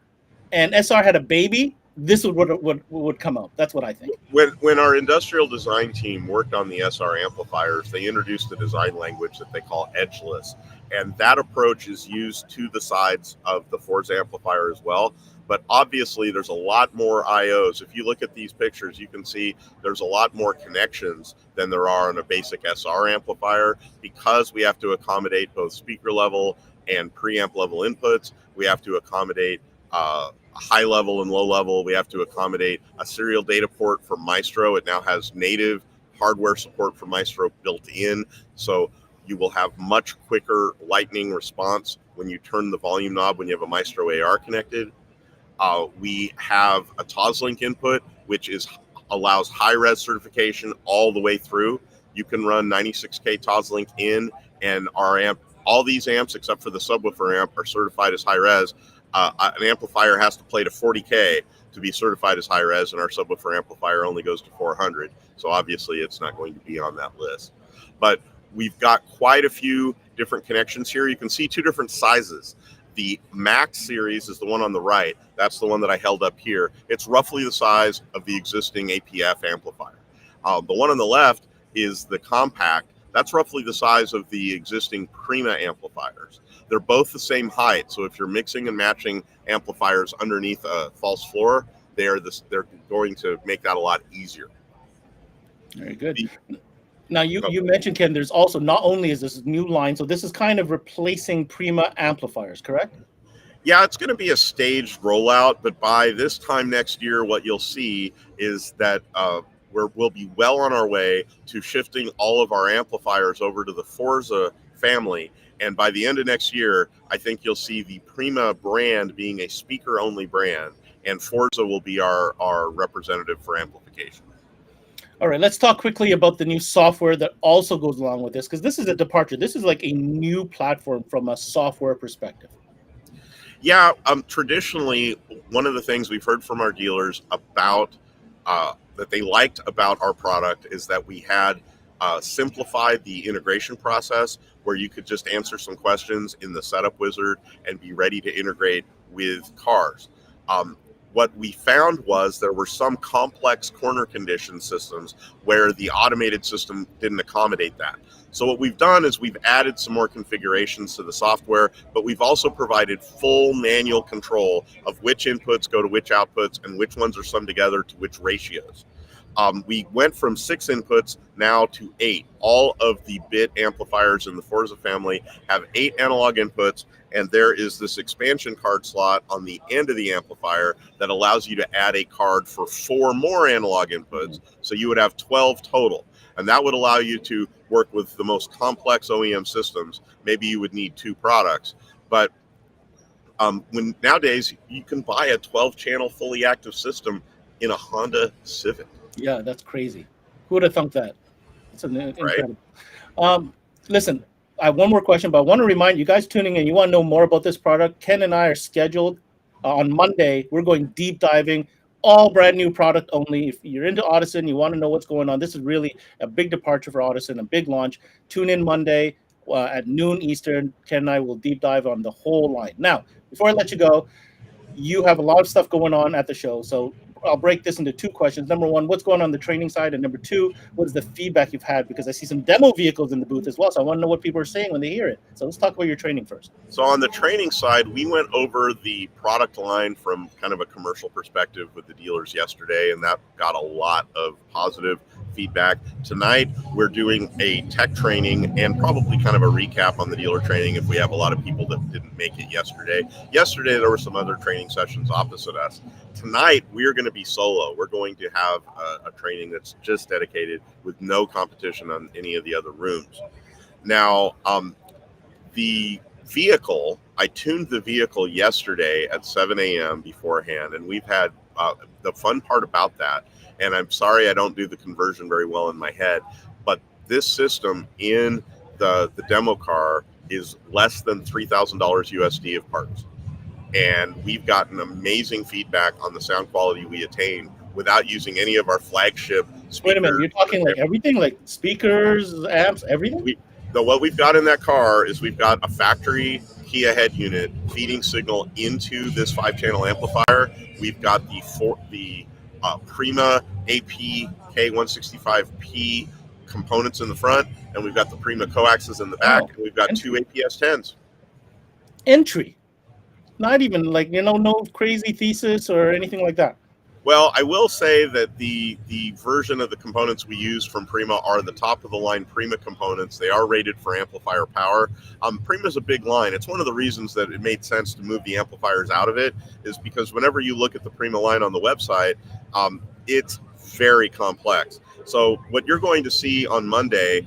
and SR had a baby, this would come out. That's what I think. When our industrial design team worked on the SR amplifiers, they introduced a design language that they call edgeless, and that approach is used to the sides of the Forza amplifier as well. But obviously, there's a lot more IOs. If you look at these pictures, you can see there's a lot more connections than there are on a basic SR amplifier, because we have to accommodate both speaker level and preamp level inputs. We have to accommodate high level and low level. We have to accommodate a serial data port for Maestro. It now has native hardware support for Maestro built in. So you will have much quicker lightning response when you turn the volume knob when you have a Maestro AR connected. We have a Toslink input, which allows high-res certification all the way through. You can run 96K Toslink in, and our amp, all these amps except for the subwoofer amp, are certified as high-res. An amplifier has to play to 40K to be certified as high-res, and our subwoofer amplifier only goes to 400. So obviously it's not going to be on that list. But we've got quite a few different connections here. You can see 2 different sizes. The Max series is the one on the right. That's the one that I held up here. It's roughly the size of the existing APF amplifier. The one on the left is the Compact. That's roughly the size of the existing Prima amplifiers. They're both the same height. So if you're mixing and matching amplifiers underneath a false floor, they're going to make that a lot easier. Very good. Now, you mentioned, Ken, there's also, not only is this new line, so this is kind of replacing Prima amplifiers, correct? Yeah, it's going to be a staged rollout, but by this time next year, what you'll see is that we'll be well on our way to shifting all of our amplifiers over to the Forza family. And by the end of next year, I think you'll see the Prima brand being a speaker-only brand, and Forza will be our representative for amplification. All right, let's talk quickly about the new software that also goes along with this, because this is a departure. This is like a new platform from a software perspective. Yeah, traditionally, one of the things we've heard from our dealers about that they liked about our product is that we had simplified the integration process, where you could just answer some questions in the setup wizard and be ready to integrate with cars. What we found was there were some complex corner condition systems where the automated system didn't accommodate that. So what we've done is we've added some more configurations to the software, but we've also provided full manual control of which inputs go to which outputs and which ones are summed together to which ratios. We went from 6 inputs now to 8. All of the bit amplifiers in the Forza family have 8 analog inputs, and there is this expansion card slot on the end of the amplifier that allows you to add a card for 4 more analog inputs. So you would have 12 total. And that would allow you to work with the most complex OEM systems. Maybe you would need 2 products. But when nowadays you can buy a 12-channel fully active system in a Honda Civic. Yeah, that's crazy. Who would have thunk that? It's incredible. Listen, I have one more question, but I want to remind you guys tuning in, you want to know more about this product. Ken and I are scheduled on Monday. We're going deep diving, all brand new product only. If you're into Audison, you want to know what's going on, this is really a big departure for Audison, a big launch. Tune in Monday at noon Eastern. Ken and I will deep dive on the whole line. Now, before I let you go, you have a lot of stuff going on at the show, so I'll break this into 2 questions. Number 1, what's going on the training side? And number 2, what is the feedback you've had? Because I see some demo vehicles in the booth as well, so I want to know what people are saying when they hear it. So let's talk about your training first. So on the training side, we went over the product line from kind of a commercial perspective with the dealers yesterday, and that got a lot of positive feedback. Tonight, we're doing a tech training and probably kind of a recap on the dealer training if we have a lot of people that didn't make it yesterday. Yesterday, there were some other training sessions opposite us. Tonight, we're going to be solo. We're going to have a training that's just dedicated with no competition on any of the other rooms. Now, the vehicle, I tuned the vehicle yesterday at 7 a.m. beforehand, and we've had the fun part about that, and I'm sorry I don't do the conversion very well in my head, but this system in the demo car is less than $3,000 USD of parts. And we've gotten amazing feedback on the sound quality we attain without using any of our flagship speakers. Wait a minute, you're talking like everything, like speakers, amps, everything? What we've got in that car is we've got a factory Kia head unit feeding signal into this 5-channel amplifier. We've got the Prima AP K165P components in the front, and we've got the Prima coaxes in the back, and we've got 2 APS 10s. Entry. Not even like, no crazy thesis or anything like that. Well, I will say that the version of the components we use from Prima are the top of the line Prima components. They are rated for amplifier power. Prima's a big line. It's one of the reasons that it made sense to move the amplifiers out of it, is because whenever you look at the Prima line on the website, it's very complex. So what you're going to see on Monday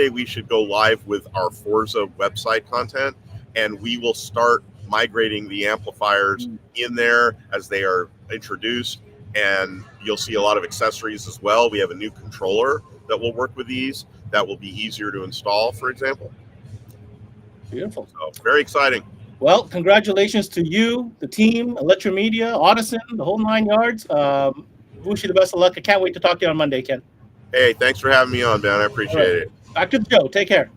we should go live with our Forza website content, and we will start migrating the amplifiers in there as they are introduced, and you'll see a lot of accessories as well. We have a new controller that will work with these that will be easier to install, for example. Beautiful. So very exciting. Well, congratulations to you, the team, Electromedia, Audison, the whole 9 yards. Wish you the best of luck. I can't wait to talk to you on Monday, Ken. Hey, thanks for having me on, Ben. I appreciate it. Back to the show. Take care.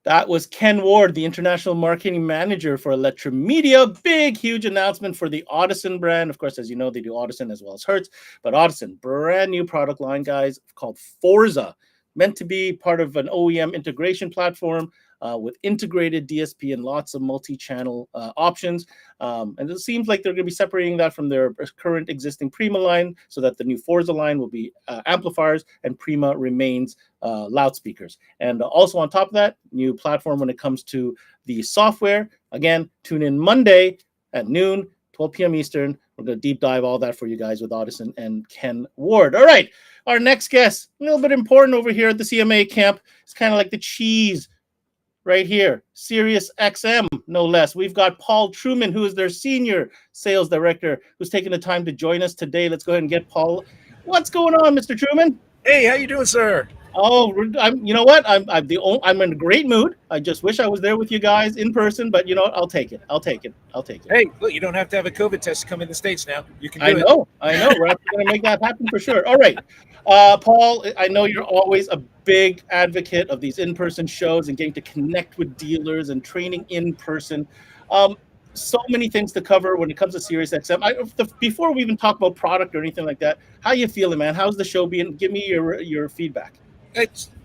That was Ken Ward, the International Marketing Manager for Electromedia. Big, huge announcement for the Audison brand. Of course, as you know, they do Audison as well as Hertz. But Audison, brand new product line, guys, called Forza. Meant to be part of an OEM integration platform with integrated DSP and lots of multi-channel options. And it seems like they're going to be separating that from their current existing Prima line so that the new Forza line will be amplifiers and Prima remains loudspeakers. And also on top of that, new platform when it comes to the software. Again, tune in Monday at noon, 12 p.m. Eastern. We're going to deep dive all that for you guys with Audison and Ken Ward. All right, our next guest, a little bit important over here at the CMA camp. It's kind of like the cheese right here, SiriusXM, no less. We've got Paul Truman, who is their senior sales director, who's taking the time to join us today. Let's go ahead and get Paul. What's going on, Mr. Truman? Hey, how you doing, sir? Oh, you know what? I'm in a great mood. I just wish I was there with you guys in person, but you know what? I'll take it. Hey, look, you don't have to have a COVID test to come in the States now. You can do it. I know. We're going to make that happen for sure. All right. Paul, I know you're always a big advocate of these in-person shows and getting to connect with dealers and training in person. So many things to cover when it comes to SiriusXM. Before we even talk about product or anything like that, how you feeling, man? How's the show being? Give me your feedback.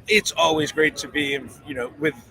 It's always great to be in,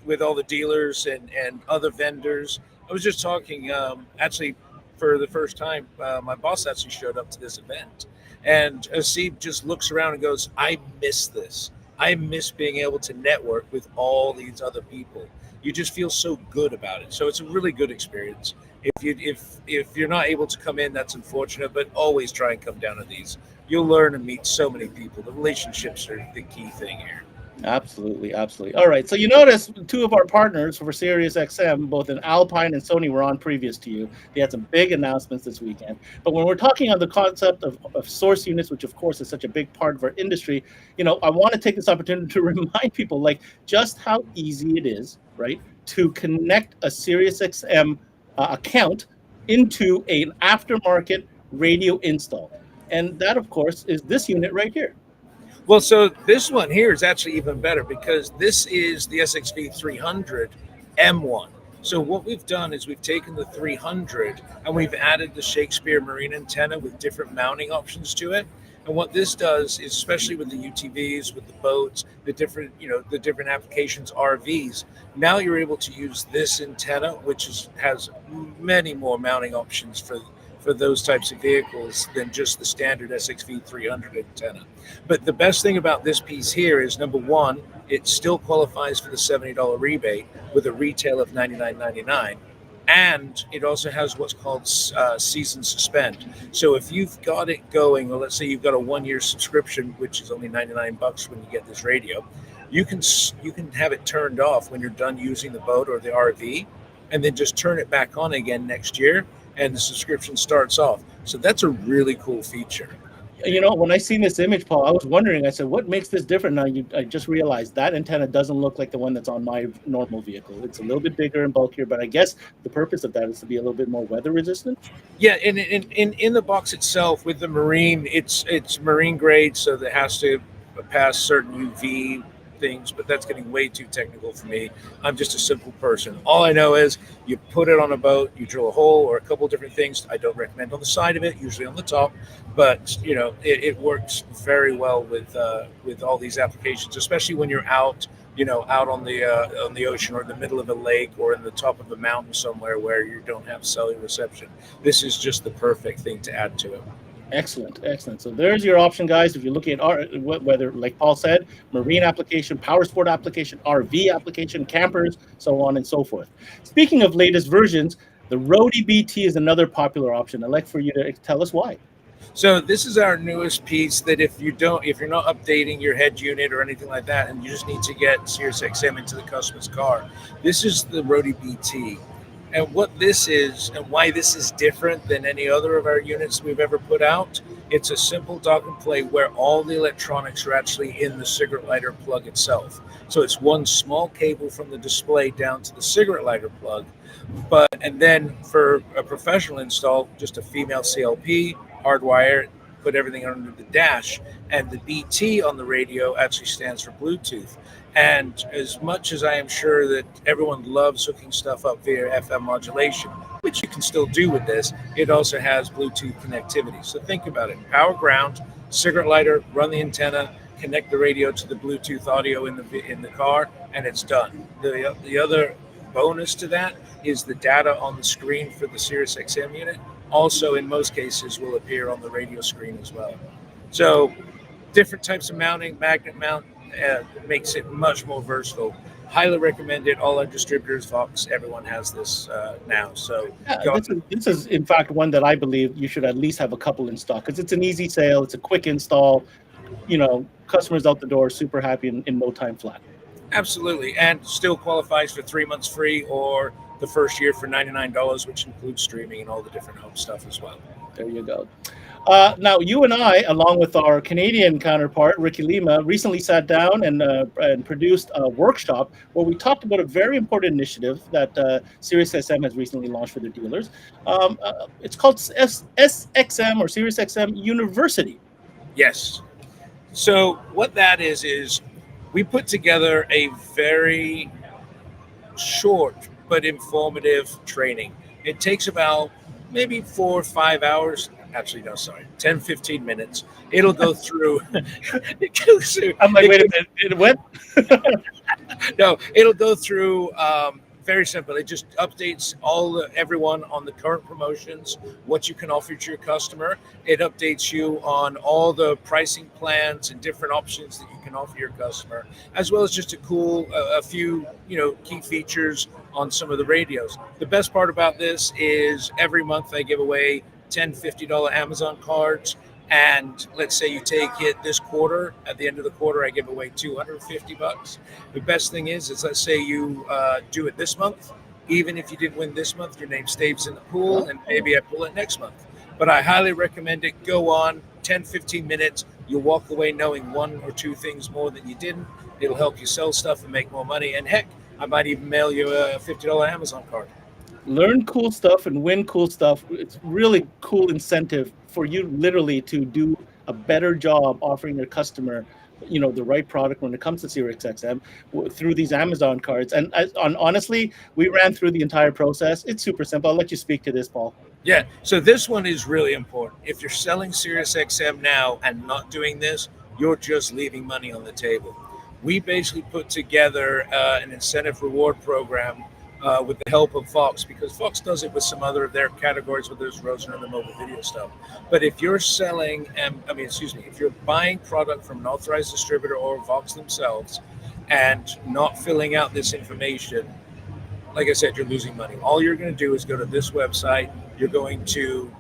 with all the dealers and other vendors. I was just talking actually for the first time. My boss actually showed up to this event, and Asib just looks around and goes, "I miss this. I miss being able to network with all these other people. You just feel so good about it. So it's a really good experience. If you're not able to come in, that's unfortunate, but always try and come down to these. You'll learn and meet so many people. The relationships are the key thing here." Absolutely. All right. So you notice two of our partners for SiriusXM, both in Alpine and Sony, were on previous to you. They had some big announcements this weekend. But when we're talking on the concept of source units, which of course is such a big part of our industry, I want to take this opportunity to remind people like just how easy it is, right, to connect a SiriusXM account into an aftermarket radio install. And that, of course, is this unit right here. Well, so this one here is actually even better because this is the SXV 300 M1. So what we've done is we've taken the 300 and we've added the Shakespeare marine antenna with different mounting options to it. And what this does is, especially with the UTVs, with the boats, the different applications, RVs, now you're able to use this antenna, which has many more mounting options for those types of vehicles than just the standard SXV 300 antenna. But the best thing about this piece here is, number one, it still qualifies for the $70 rebate with a retail of $99.99. And it also has what's called season suspend. So if you've got it going, or let's say you've got a 1-year subscription, which is only $99 when you get this radio, you can have it turned off when you're done using the boat or the RV, and then just turn it back on again next year, and the subscription starts off. So that's a really cool feature. When I seen this image, Paul, I was wondering, I said, what makes this different? Now, I just realized that antenna doesn't look like the one that's on my normal vehicle. It's a little bit bigger and bulkier, but I guess the purpose of that is to be a little bit more weather resistant. Yeah, and in the box itself with the marine, it's marine grade, so that has to pass certain UV things, but that's getting way too technical for me. I'm just a simple person. All I know is you put it on a boat, you drill a hole or a couple different things. I don't recommend on the side of it, usually on the top, but it works very well with all these applications, especially when you're out on the ocean or in the middle of a lake or in the top of a mountain somewhere where you don't have cellular reception. This is just the perfect thing to add to it. Excellent. So there's your option, guys. If you're looking at whether, like Paul said, marine application, power sport application, RV application, campers, so on and so forth. Speaking of latest versions, the Roadie BT is another popular option. I'd like for you to tell us why. So this is our newest piece that if you're not updating your head unit or anything like that, and you just need to get SiriusXM into the customer's car, this is the Roadie BT. And what this is and why this is different than any other of our units we've ever put out, it's a simple dock and play where all the electronics are actually in the cigarette lighter plug itself. So it's one small cable from the display down to the cigarette lighter plug. And then for a professional install, just a female CLP, hardwire, put everything under the dash. And the BT on the radio actually stands for Bluetooth. And as much as I am sure that everyone loves hooking stuff up via FM modulation, which you can still do with this, it also has Bluetooth connectivity. So think about it. Power ground, cigarette lighter, run the antenna, connect the radio to the Bluetooth audio in the car, and it's done. The other bonus to that is the data on the screen for the SiriusXM unit also in most cases will appear on the radio screen as well. So different types of mounting, magnet mount, makes it much more versatile. Highly recommend it. All our distributors, Vox, everyone has this now. So this is in fact one that I believe you should at least have a couple in stock because it's an easy sale. It's a quick install. Customers out the door super happy in no time flat. Absolutely, and still qualifies for 3 months free or the first year for $99, which includes streaming and all the different home stuff as well. There you go. Now, you and I, along with our Canadian counterpart, Ricky Lima, recently sat down and produced a workshop where we talked about a very important initiative that SiriusXM has recently launched for their dealers. It's called SXM or SiriusXM University. Yes. So what that is we put together a very short but informative training. It takes about maybe 4 or 5 hours. Actually, no, sorry, 10, 15 minutes. It'll go through. I'm like, wait a minute, it went? No, it'll go through very simple. It just updates everyone on the current promotions, what you can offer to your customer. It updates you on all the pricing plans and different options that you can offer your customer, as well as just a few key features on some of the radios. The best part about this is every month I give away 10 $50 Amazon cards, and let's say you take it this quarter, at the end of the quarter I give away $250. The best thing is let's say you do it this month. Even if you didn't win this month, your name stays in the pool, and maybe I pull it next month. But I highly recommend it. Go on 10-15 minutes. You'll walk away knowing 1 or 2 things more than you didn't. It'll help you sell stuff and make more money, and heck, I might even mail you a $50 Amazon card. Learn cool stuff and win cool stuff. It's really cool incentive for you literally to do a better job offering your customer, the right product when it comes to SiriusXM through these Amazon cards. And honestly, we ran through the entire process. It's super simple. I'll let you speak to this, Paul. Yeah, so this one is really important. If you're selling SiriusXM now and not doing this, you're just leaving money on the table. We basically put together an incentive reward program with the help of Fox, because Fox does it with some other of their categories, whether it's Rosen and the mobile video stuff. But if you're selling, if you're buying product from an authorized distributor or Fox themselves and not filling out this information, like I said, you're losing money. All you're going to do is go to this website. You're going to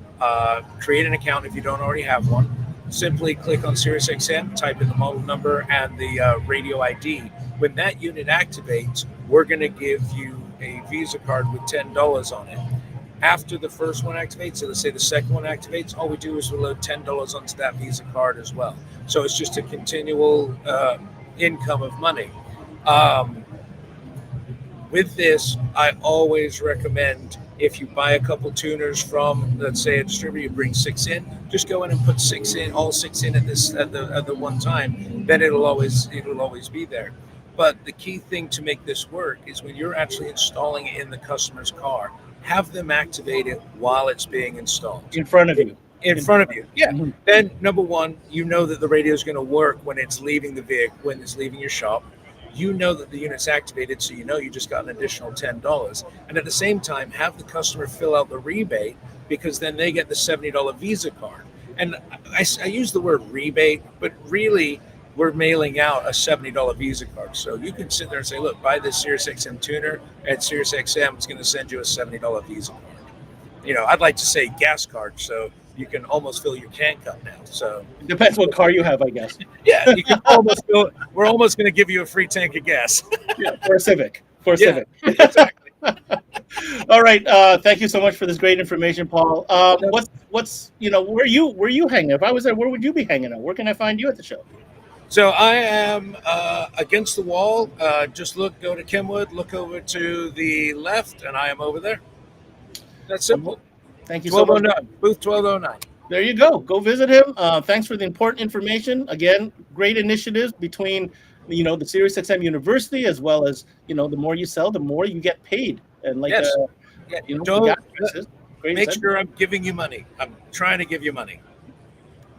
create an account if you don't already have one. Simply click on SiriusXM, type in the model number and the radio ID. When that unit activates, we're going to give you a Visa card with $10 on it. After the first one activates, so let's say the second one activates, all we do is we load $10 onto that Visa card as well. So it's just a continual income of money. With this, I always recommend, if you buy a couple tuners from, let's say, a distributor, you bring 6 in, just go in and put 6 in, all 6 in at the one time. Then it'll always be there. But the key thing to make this work is when you're actually installing it in the customer's car, have them activate it while it's being installed. In front of you. In front of you, yeah. Mm-hmm. Then, number one, you know that the radio is going to work when it's leaving the vehicle, when it's leaving your shop. You know that the unit's activated, so you know you just got an additional $10. And at the same time, have the customer fill out the rebate, because then they get the $70 Visa card. And I use the word rebate, but really, we're mailing out a $70 Visa card. So you can sit there and say, look, buy this SiriusXM tuner at SiriusXM. It's going to send you a $70 Visa card. I'd like to say gas card, so you can almost fill your can cup now. So it depends what car you have, I guess. Yeah, you can almost fill. We're almost going to give you a free tank of gas. Yeah, for a Civic. Civic. Exactly. All right. Thank you so much for this great information, Paul. What's where you hanging? If I was there, where would you be hanging out? Where can I find you at the show? So I am against the wall. Go to Kenwood, look over to the left, and I am over there. That's simple. Thank you so much. Booth 1209. There you go. Go visit him. Thanks for the important information. Again, great initiatives between, the SiriusXM University, as well as, the more you sell, the more you get paid. And yes. Great make sure I'm giving you money. I'm trying to give you money.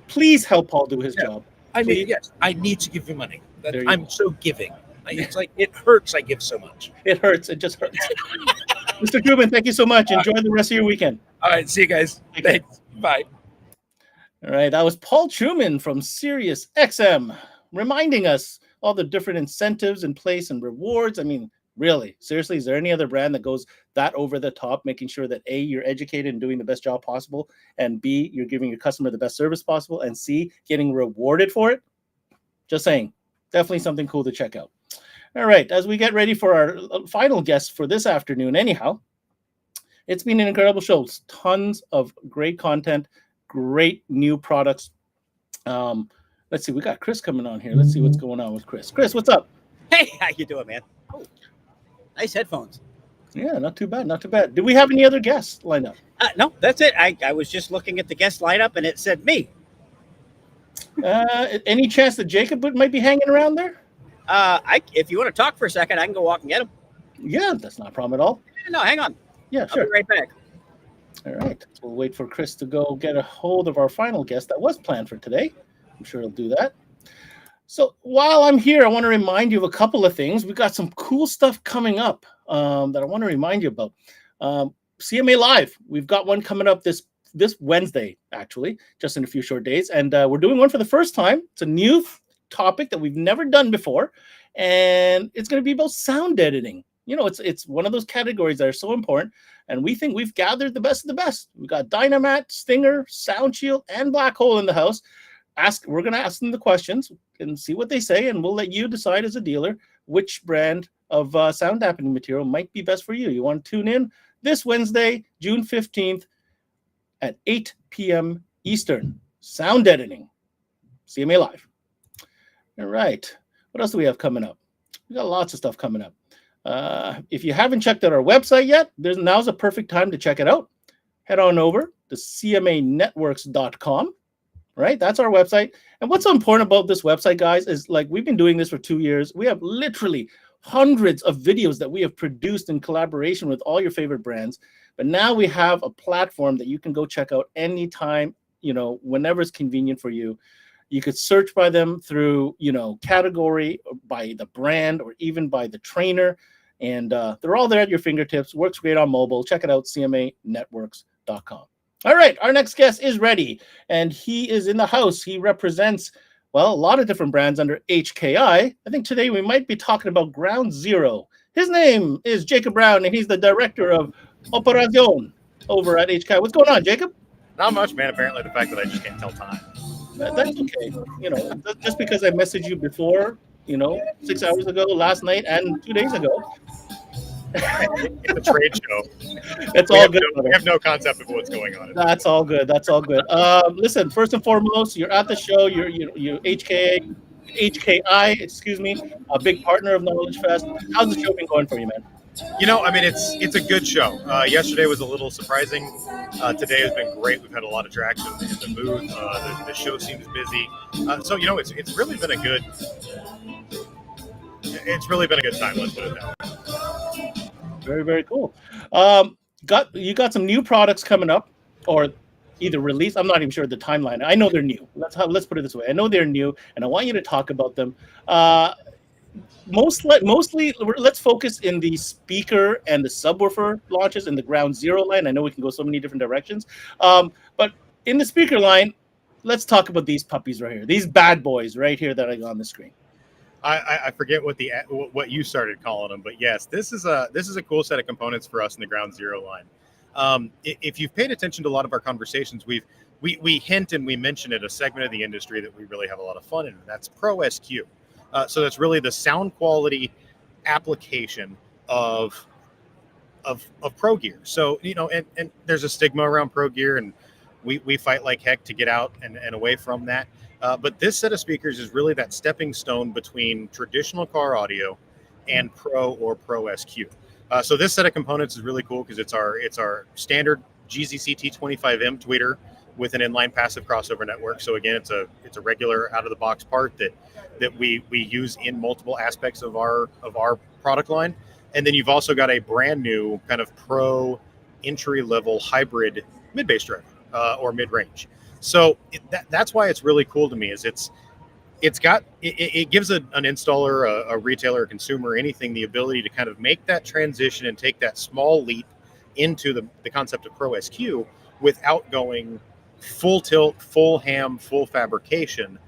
Please help Paul do his job. I need to give you money. I'm so giving. It's like, it hurts. I give so much. It hurts. It just hurts. Mr. Kubin, thank you so much. Enjoy the rest of your weekend. All right. See you guys. Thanks. Bye. All right. That was Paul Truman from SiriusXM, reminding us all the different incentives in place and rewards. I mean, really, seriously, is there any other brand that goes that over the top, making sure that A, you're educated and doing the best job possible, and B, you're giving your customer the best service possible, and C, getting rewarded for it? Just saying. Definitely something cool to check out. All right, as we get ready for our final guest for this afternoon, anyhow, it's been an incredible show. Tons of great content, great new products. Let's see, we got Chris coming on here. Let's see what's going on with Chris. Chris, what's up? Hey, how you doing, man? Oh, nice headphones. Yeah, not too bad, not too bad. Do we have any other guests lined up? No, that's it. I was just looking at the guest lineup, and it said me. Any chance that Jacob might be hanging around there? If you want to talk for a second, I can go walk and get him. Yeah, that's not a problem at all. No, hang on. Yeah, sure. I'll be right back. All right. We'll wait for Chris to go get a hold of our final guest that was planned for today. I'm sure he'll do that. So while I'm here, I want to remind you of a couple of things. We've got some cool stuff coming up that I want to remind you about. CMA Live. We've got one coming up this Wednesday, actually, just in a few short days. And we're doing one for the first time. It's a new topic that we've never done before. And it's going to be about sound editing. You know, it's one of those categories that are so important. And we think we've gathered the best of the best. We've got Dynamat, Stinger, Sound Shield, and Black Hole in the house. We're going to ask them the questions and see what they say. And we'll let you decide as a dealer which brand of sound dampening material might be best for you. You want to tune in this Wednesday, June 15th at 8 p.m. Eastern. Sound editing. CMA Live. All right. What else do we have coming up? We got lots of stuff coming up. If you haven't checked out our website yet, now's a perfect time to check it out. Head on over to cmanetworks.com. Right? That's our website. And what's so important about this website, guys, is like we've been doing this for 2 years. We have literally hundreds of videos that we have produced in collaboration with all your favorite brands. But now we have a platform that you can go check out anytime, whenever it's convenient for you. You could search by them through, category, by the brand, or even by the trainer. And they're all there at your fingertips. Works great on mobile. Check it out, cmanetworks.com. All right, our next guest is ready, and he is in the house. He represents, a lot of different brands under HKI. I think today we might be talking about Ground Zero. His name is Jacob Brown, and he's the director of Operación over at HKI. What's going on, Jacob? Not much, man. Apparently the fact that I just can't tell time. That's okay. Just because I messaged you before, 6 hours ago, last night, and 2 days ago. It's a trade show. It's all good. We have no concept of what's going on. That's all good. That's all good. Listen, first and foremost, you're at the show. You're HKI, a big partner of Knowledge Fest. How's the show been going for you, man? It's a good show. Yesterday was a little surprising. Today has been great. We've had a lot of traction in the booth. The show seems busy. It's really been a good. It's really been a good time. Let's put it that way. Very, very cool. You got some new products coming up, or either release. I'm not even sure the timeline. I know they're new. Let's put it this way. I know they're new, and I want you to talk about them. Mostly, let's focus in the speaker and the subwoofer launches in the Ground Zero line. I know we can go so many different directions, but in the speaker line, let's talk about these puppies right here. These bad boys right here that I got on the screen. I forget what you started calling them, but yes, this is a cool set of components for us in the Ground Zero line. If you've paid attention to a lot of our conversations, we hint and we mention at a segment of the industry that we really have a lot of fun in, and that's Pro SQ. So that's really the sound quality application of Pro Gear. So and there's a stigma around Pro Gear, and we fight like heck to get out and away from that. But this set of speakers is really that stepping stone between traditional car audio and Pro or Pro SQ. So this set of components is really cool because it's our standard GZC T25M tweeter with an inline passive crossover network. So again, it's a regular out of the box part that we use in multiple aspects of our product line. And then you've also got a brand new kind of Pro entry level hybrid mid bass driver or mid range. So that's why it's really cool to me. Is it gives an installer, a retailer, a consumer, anything, the ability to kind of make that transition and take that small leap into the concept of Pro SQ without going full tilt, full ham, full fabrication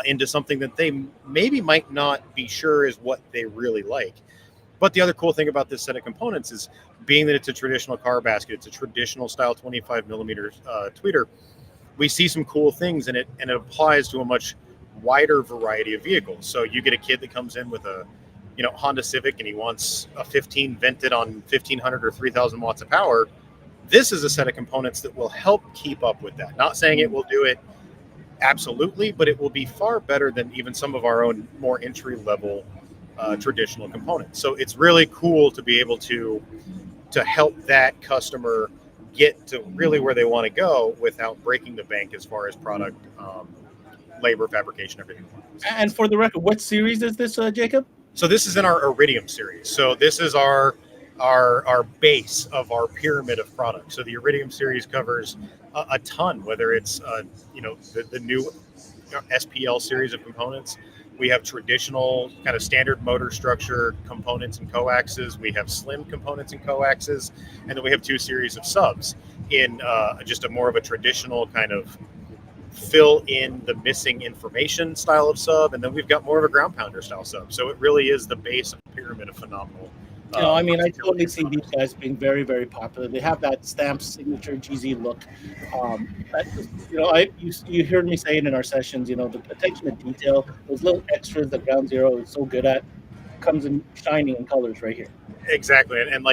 into something that they maybe might not be sure is what they really like. But the other cool thing about this set of components is being that it's a traditional car basket, it's a traditional style 25 millimeter tweeter. We see some cool things in it, and it applies to a much wider variety of vehicles. So you get a kid that comes in with a Honda Civic and he wants a 15 vented on 1500 or 3000 watts of power, this is a set of components that will help keep up with that. Not saying it will do it absolutely, but it will be far better than even some of our own more entry level traditional components. So it's really cool to be able to help that customer get to really where they want to go without breaking the bank as far as product, labor, fabrication, everything. And for the record, what series is this, Jacob? So this is in our Iridium series. So this is our base of our pyramid of products. So the Iridium series covers a ton, whether it's the new SPL series of components. We have traditional kind of standard motor structure components and coaxes. We have slim components and coaxes, and then we have 2 series of subs in just a more of a traditional kind of fill in the missing information style of sub, and then we've got more of a ground pounder style sub. So it really is the base of the pyramid of phenomenal. I mean, I totally see these guys being very, very popular. They have that stamped signature GZ look. You heard me say it in our sessions. The attention to detail, those little extras that Ground Zero is so good at, comes in shining in colors right here. Exactly, and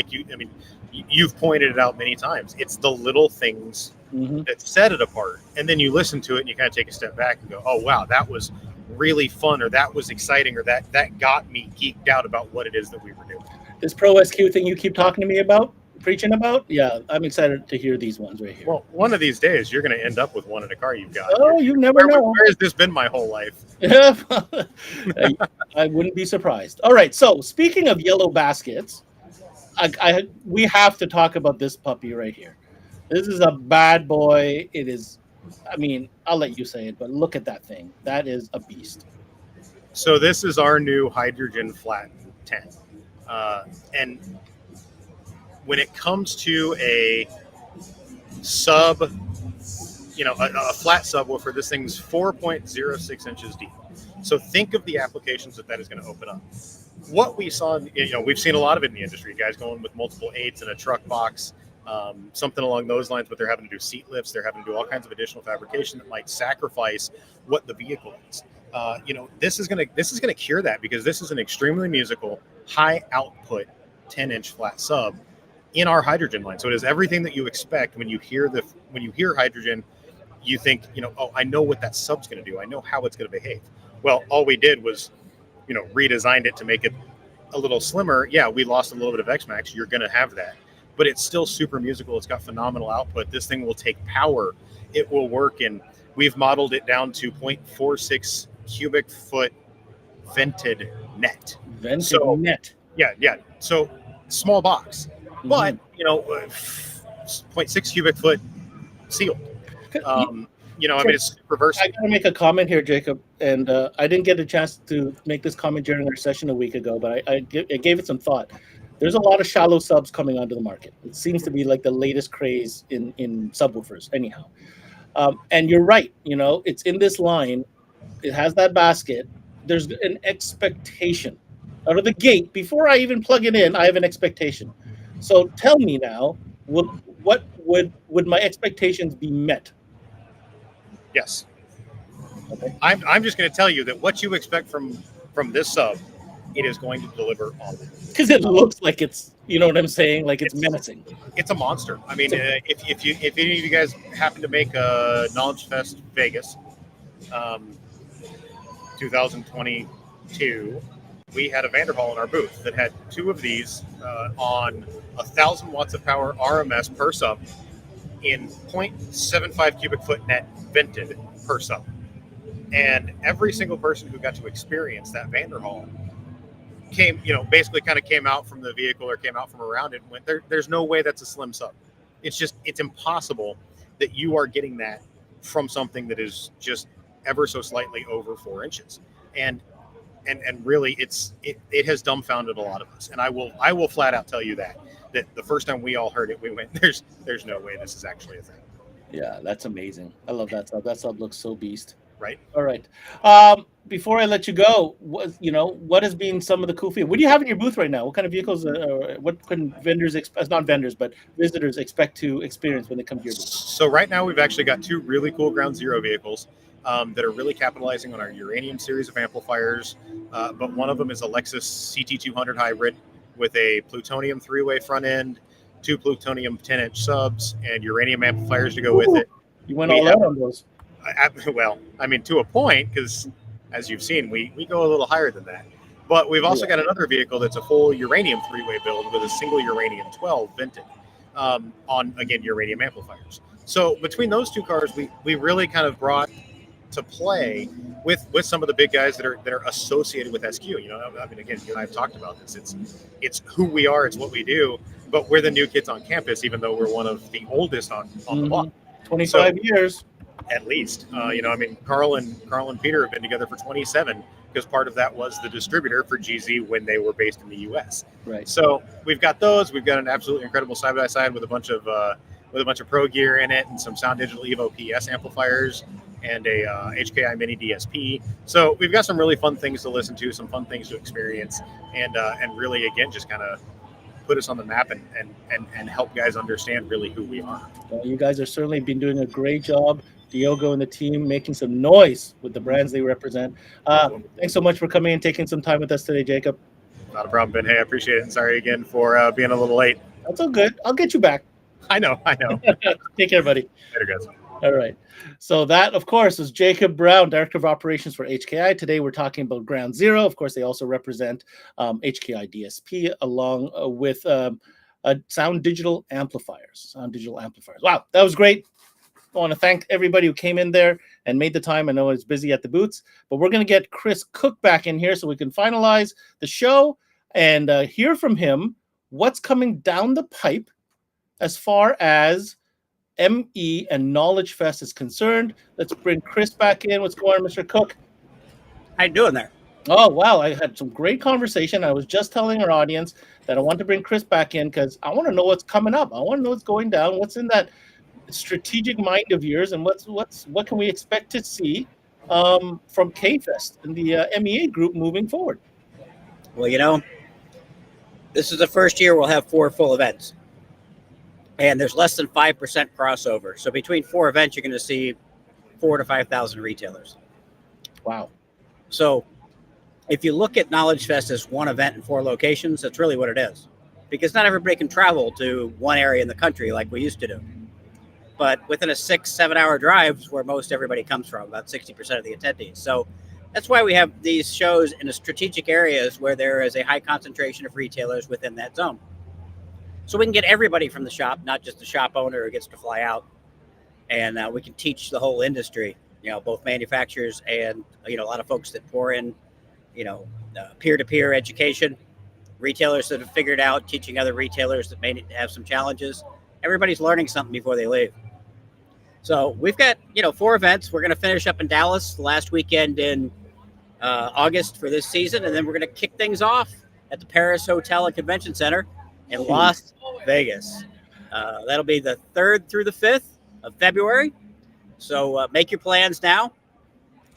you've pointed it out many times. It's the little things that set it apart, and then you listen to it and you kind of take a step back and go, "Oh wow, that was really fun," or "That was exciting," or that got me geeked out about what it is that we were doing. This Pro SQ thing you keep talking to me about, preaching about, yeah, I'm excited to hear these ones right here. Well, one of these days you're going to end up with one in a car you've got. Oh, you never know. Where has this been my whole life? I wouldn't be surprised. All right, so speaking of yellow baskets, we have to talk about this puppy right here. This is a bad boy. It is, I'll let you say it, but look at that thing. That is a beast. So this is our new hydrogen flat 10. And when it comes to a sub, a flat subwoofer, this thing's 4.06 inches deep. So think of the applications that is going to open up. What we saw, we've seen a lot of it in the industry, guys going with multiple 8s in a truck box, something along those lines, but they're having to do seat lifts. They're having to do all kinds of additional fabrication that might sacrifice what the vehicle is. This is going to cure that, because this is an extremely musical, high output 10-inch flat sub in our hydrogen line. So it is everything that you expect when you hear hydrogen. You think, oh, I know what that sub's going to do. I know how it's going to behave. Well, all we did was, redesigned it to make it a little slimmer. Yeah, we lost a little bit of X-Max. You're going to have that, but it's still super musical. It's got phenomenal output. This thing will take power. It will work, and we've modeled it down to 0.46 cubic foot vented net. Net. Yeah. So small box, but 0.6 cubic foot sealed. It's super versatile. I gotta make a comment here, Jacob, and I didn't get a chance to make this comment during our session a week ago, but I gave it some thought. There's a lot of shallow subs coming onto the market. It seems to be like the latest craze in subwoofers, anyhow. And you're right. It's in this line. It has that basket. There's an expectation out of the gate. Before I even plug it in, I have an expectation. So tell me now, would my expectations be met? Yes. Okay. I'm just going to tell you that what you expect from this sub, it is going to deliver on it. Because it looks like it's, you know what I'm saying? Like it's menacing. It's a monster. I mean, if any of you guys happen to make a Knowledge Fest Vegas 2022, we had a Vanderhall in our booth that had 2 of these on 1,000 watts of power RMS per sub in 0.75 cubic foot net vented per sub. And every single person who got to experience that Vanderhall basically kind of came out from the vehicle or came out from around it and went, there's no way that's a slim sub. It's impossible that you are getting that from something that is just ever so slightly over 4 inches. And really it has dumbfounded a lot of us. And I will flat out tell you that the first time we all heard it, we went, there's no way this is actually a thing. Yeah, that's amazing. I love that sub. That sub looks so beast. Right. All right. Before I let you go, what has been some of the cool features? What do you have in your booth right now? What kind of vehicles, what can vendors, not vendors, but visitors expect to experience when they come to your booth? So right now we've actually got 2 really cool Ground Zero vehicles. that are really capitalizing on our uranium series of amplifiers. But one of them is a Lexus CT200 hybrid with a plutonium 3-way front end, 2 plutonium 10-inch subs, and uranium amplifiers to go with it. You went all out on those. Well, I mean, to a point, because as you've seen, we go a little higher than that. But we've also got another vehicle that's a full uranium 3-way build with a single uranium 12 vented on, again, uranium amplifiers. So between those two cars, we really kind of brought to play with some of the big guys that are associated with SQ. You know, I mean, again, you and I have talked about this. It's who we are. It's what we do. But we're the new kids on campus, even though we're one of the oldest on the block. 25 years. At least. You know, I mean, Carl and Peter have been together for 27 because part of that was the distributor for GZ when they were based in the U.S. Right. So we've got those. We've got an absolutely incredible side-by-side with a bunch of pro gear in it and some Sound Digital Evo PS amplifiers and a HKI Mini DSP. So we've got some really fun things to listen to, some fun things to experience, and really, again, just kind of put us on the map and help guys understand really who we are. Well, you guys are certainly been doing a great job. Diogo and the team making some noise with the brands they represent. Thanks so much for coming and taking some time with us today, Jacob. Not a problem, Ben. Hey, I appreciate it. And sorry again for being a little late. That's all good. I'll get you back. I know. Take care, buddy. Later, guys. All right. So that, of course, is Jacob Brown, Director of Operations for HKI. Today, we're talking about Ground Zero. Of course, they also represent HKI DSP along with Sound Digital Amplifiers. Wow, that was great. I want to thank everybody who came in there and made the time. I know it's busy at the booths, but we're going to get Chris Cook back in here so we can finalize the show and hear from him what's coming down the pipe as far as ME and Knowledge Fest is concerned. Let's bring Chris back in. What's going on, Mr. Cook? How you doing there? Oh, wow. I had some great conversation. I was just telling our audience that I want to bring Chris back in because I want to know what's coming up. I want to know what's going down, what's in that strategic mind of yours, and what can we expect to see from K-Fest and the MEA group moving forward? Well, you know, this is the first year we'll have 4 full events. And there's less than 5% crossover. So between 4 events, you're going to see 4,000 to 5,000 retailers. Wow. So if you look at Knowledge Fest as one event in 4 locations, that's really what it is. Because not everybody can travel to one area in the country like we used to do. But within a 6-7 hour drive is where most everybody comes from, about 60% of the attendees. So that's why we have these shows in the strategic areas where there is a high concentration of retailers within that zone. So we can get everybody from the shop, not just the shop owner who gets to fly out. And we can teach the whole industry, you know, both manufacturers and, you know, a lot of folks that pour in, you know, peer-to-peer education, retailers that have figured out, teaching other retailers that may have some challenges. Everybody's learning something before they leave. So we've got, you know, 4 events. We're going to finish up in Dallas the last weekend in August for this season. And then we're going to kick things off at the Paris Hotel and Convention Center in Las Vegas. That'll be the 3rd through the 5th of February. So make your plans now.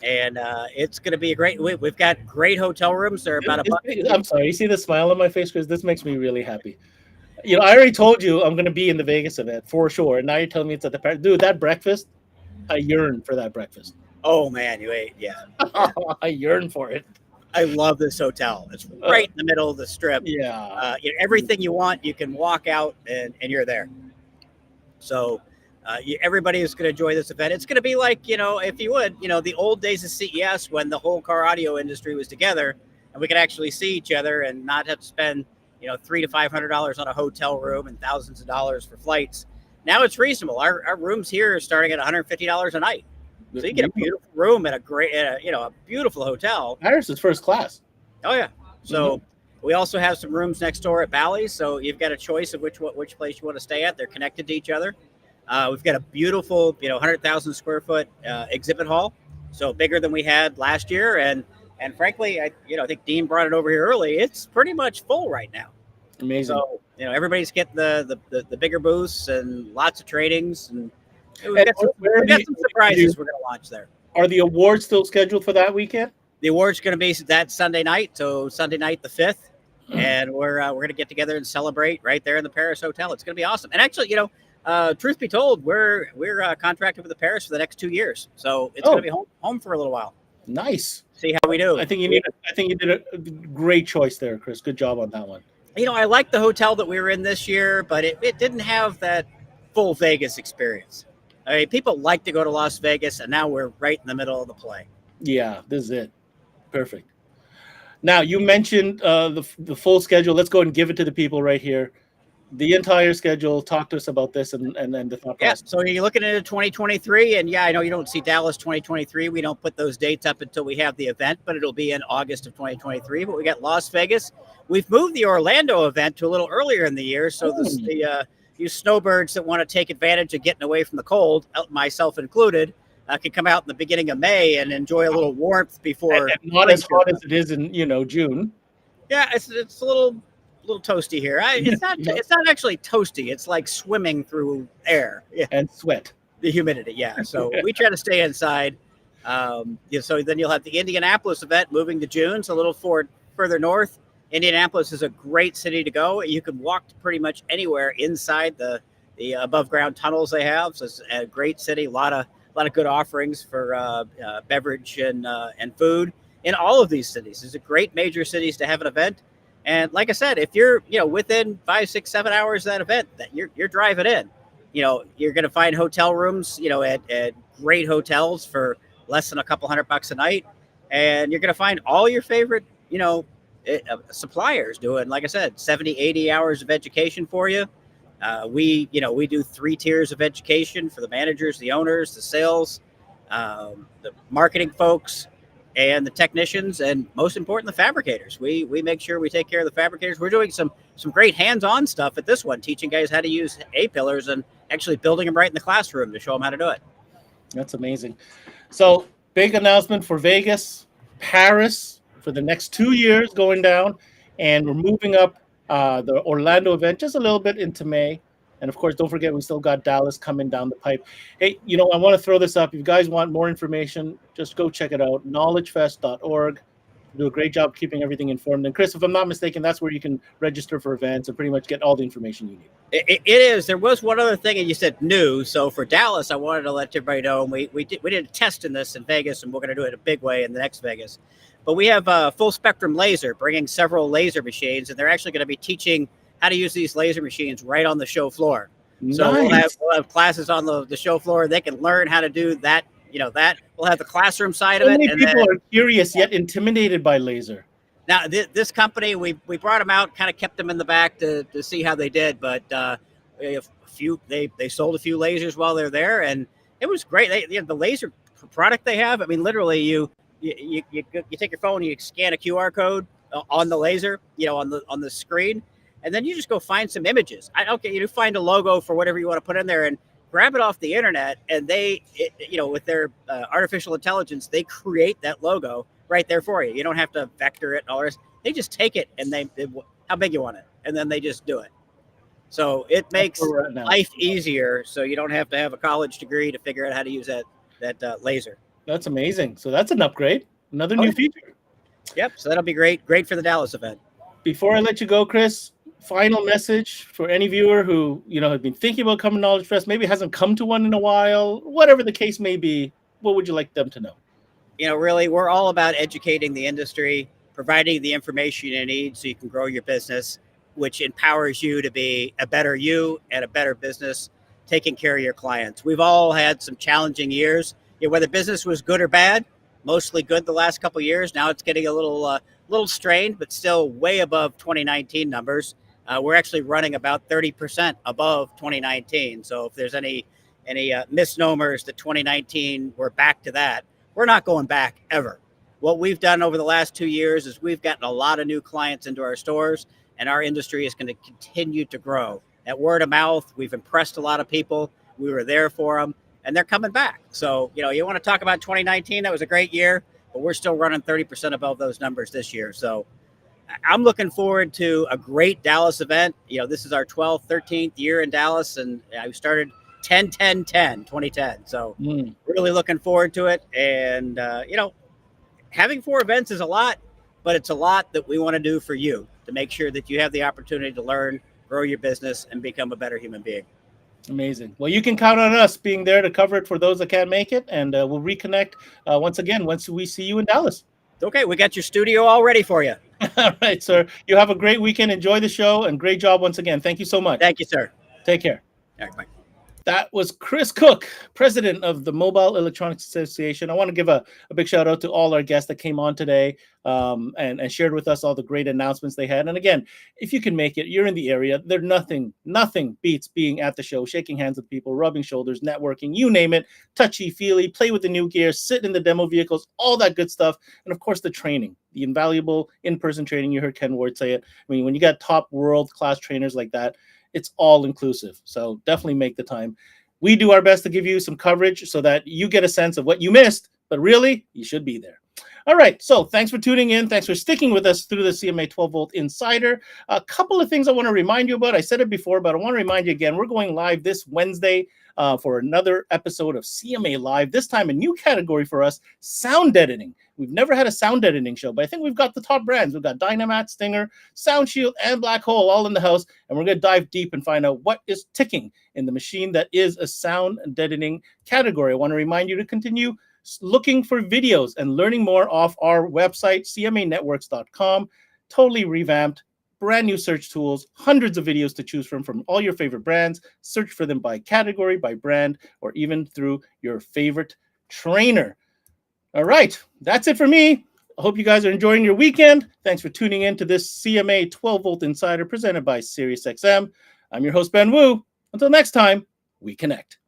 And it's going to be a great week. We've got great hotel rooms. They're about $1. I'm sorry. You see the smile on my face, Chris? This makes me really happy. You know, I already told you I'm going to be in the Vegas event for sure. And now you're telling me it's at the Paris. Dude, that breakfast, I yearn for that breakfast. Oh, man. You ate. Yeah. I yearn for it. I love this hotel. It's right in the middle of the strip. Yeah. You know, everything you want, you can walk out and you're there. So everybody is going to enjoy this event. It's going to be like, you know, if you would, you know, the old days of CES when the whole car audio industry was together and we could actually see each other and not have to spend, you know, $300 to $500 on a hotel room and thousands of dollars for flights. Now it's reasonable. Our rooms here are starting at $150 a night. So you get a beautiful room at a beautiful hotel. Paris is first class. Oh yeah. So we also have some rooms next door at Bally's. So you've got a choice of which place you want to stay at. They're connected to each other. We've got a beautiful, 100,000 square foot exhibit hall. So bigger than we had last year. And frankly, I think Dean brought it over here early. It's pretty much full right now. Amazing. So, everybody's getting the bigger booths and lots of trainings and we've got some surprises we're going to launch there. Are the awards still scheduled for that weekend? The awards going to be that Sunday night, so Sunday night the 5th, and we're going to get together and celebrate right there in the Paris Hotel. It's going to be awesome. And actually, Truth be told, we're contracted with the Paris for the next 2 years, so it's going to be home for a little while. Nice. See how we do. I think you did a great choice there, Chris. Good job on that one. I like the hotel that we were in this year, but it didn't have that full Vegas experience. I mean, people like to go to Las Vegas, and now we're right in the middle of the play. Yeah, this is it. Perfect. Now, you mentioned the full schedule. Let's go and give it to the people right here. The entire schedule. Talk to us about this and then the thought process. So you're looking into 2023, and I know you don't see Dallas 2023. We don't put those dates up until we have the event, but it'll be in August of 2023. But we got Las Vegas. We've moved the Orlando event to a little earlier in the year, so you snowbirds that want to take advantage of getting away from the cold, myself included, can come out in the beginning of May and enjoy a little warmth before. And not as hot as it is in June. Yeah, it's a little toasty here. It's not actually toasty. It's like swimming through air and sweat. The humidity, yeah. So we try to stay inside. So then you'll have the Indianapolis event moving to June, so a little further north. Indianapolis is a great city to go. You can walk pretty much anywhere inside the above ground tunnels they have. So it's a great city. A lot of good offerings for beverage and food in all of these cities. These are great major cities to have an event. And like I said, if you're within 5, 6, 7 hours of that event, that you're driving in, you're going to find hotel rooms, at great hotels for less than a couple $100 a night, and you're going to find all your favorite, suppliers doing, like I said, 70, 80 hours of education for you. We do 3 tiers of education for the managers, the owners, the sales, the marketing folks, and the technicians, and most important, the fabricators. We make sure we take care of the fabricators. We're doing some great hands-on stuff at this one, teaching guys how to use A-pillars and actually building them right in the classroom to show them how to do it. That's amazing. So big announcement for Vegas, Paris for the next 2 years going down, and we're moving up the Orlando event just a little bit into May. And of course, don't forget, we still got Dallas coming down the pipe. Hey, I want to throw this up. If you guys want more information, just go check it out, knowledgefest.org. Do a great job keeping everything informed. And Chris, if I'm not mistaken, that's where you can register for events and pretty much get all the information you need. It is. There was one other thing, and you said new. So for Dallas, I wanted to let everybody know, and we did a test in this in Vegas, and we're going to do it a big way in the next Vegas. But we have a full spectrum laser, bringing several laser machines, and they're actually going to be teaching how to use these laser machines right on the show floor. Nice. So we'll have classes on the show floor. They can learn how to do that. That we'll have the classroom side of it. Many people are curious yet intimidated by laser. Now, this company, we brought them out, kind of kept them in the back to see how they did. But they sold a few lasers while they're there, and it was great. The laser product they have. I mean, literally, you take your phone, you scan a QR code on the laser, on the screen, and then you just go find some images. You find a logo for whatever you want to put in there, and grab it off the internet, and with their artificial intelligence, they create that logo right there for you. You don't have to vector it and all this. They just take it and they how big you want it, and then they just do it. So it makes life easier. So you don't have to have a college degree to figure out how to use that laser. That's amazing. So that's an upgrade, another new feature. Yep. So that'll be great for the Dallas event. Before I let you go, Chris, final message for any viewer who has been thinking about coming to Knowledge Fest, maybe hasn't come to one in a while, whatever the case may be. What would you like them to know? Really, we're all about educating the industry, providing the information you need so you can grow your business, which empowers you to be a better you and a better business, taking care of your clients. We've all had some challenging years, whether business was good or bad, mostly good the last couple of years. Now it's getting a little strained, but still way above 2019 numbers. We're actually running about 30% above 2019. So if there's any misnomers that 2019, we're back to that. We're not going back ever. What we've done over the last 2 years is we've gotten a lot of new clients into our stores, and our industry is going to continue to grow. At word of mouth, we've impressed a lot of people. We were there for them, and they're coming back. So, you want to talk about 2019, that was a great year, but we're still running 30% above those numbers this year. So I'm looking forward to a great Dallas event. This is our 12th, 13th year in Dallas, and I started 2010. So really looking forward to it. And, having 4 events is a lot, but it's a lot that we want to do for you to make sure that you have the opportunity to learn, grow your business, and become a better human being. Amazing. Well, you can count on us being there to cover it for those that can't make it, and we'll reconnect once again once we see you in Dallas. Okay, we got your studio all ready for you. All right, sir. You have a great weekend. Enjoy the show, and great job once again. Thank you so much. Thank you, sir. Take care. All right, bye. That was Chris Cook, president of the Mobile Electronics Association. I want to give a big shout out to all our guests that came on today and shared with us all the great announcements they had. And again, if you can make it, you're in the area, there's nothing beats being at the show, shaking hands with people, rubbing shoulders, networking, you name it, touchy-feely, play with the new gear, sit in the demo vehicles, all that good stuff. And of course, the training, the invaluable in-person training. You heard Ken Ward say it. I mean, when you got top world-class trainers like that, it's all inclusive. So definitely make the time. We do our best to give you some coverage so that you get a sense of what you missed, but really you should be there. All right. So thanks for tuning in. Thanks for sticking with us through the CMA 12 Volt Insider. A couple of things I want to remind you about. I said it before, but I want to remind you again, we're going live this Wednesday for another episode of CMA Live. This time a new category for us, sound editing. We've never had a sound editing show, but I think we've got the top brands. We've got Dynamat, Stinger, Sound Shield, and Black Hole all in the house. And we're going to dive deep and find out what is ticking in the machine that is a sound editing category. I want to remind you to continue looking for videos and learning more off our website, cmanetworks.com. Totally revamped, brand new search tools, hundreds of videos to choose from all your favorite brands. Search for them by category, by brand, or even through your favorite trainer. All right, that's it for me. I hope you guys are enjoying your weekend. Thanks for tuning in to this CMA 12 Volt Insider presented by SiriusXM. I'm your host, Ben Wu. Until next time, we connect.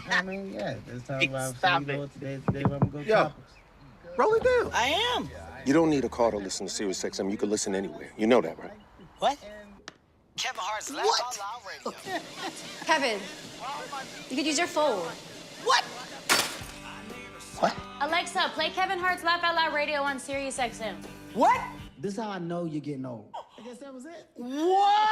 I mean, yeah, let's talk about Stop today. Today we're gonna go Yo, topics. roll it down. I am. You don't need a car to listen to SiriusXM. You can listen anywhere. You know that, right? What? Kevin Hart's Laugh What? Out Loud Radio. Kevin, you could use your phone. What? What? Alexa, play Kevin Hart's Laugh Out Loud Radio on SiriusXM. What? This is how I know you're getting old. I guess that was it. What?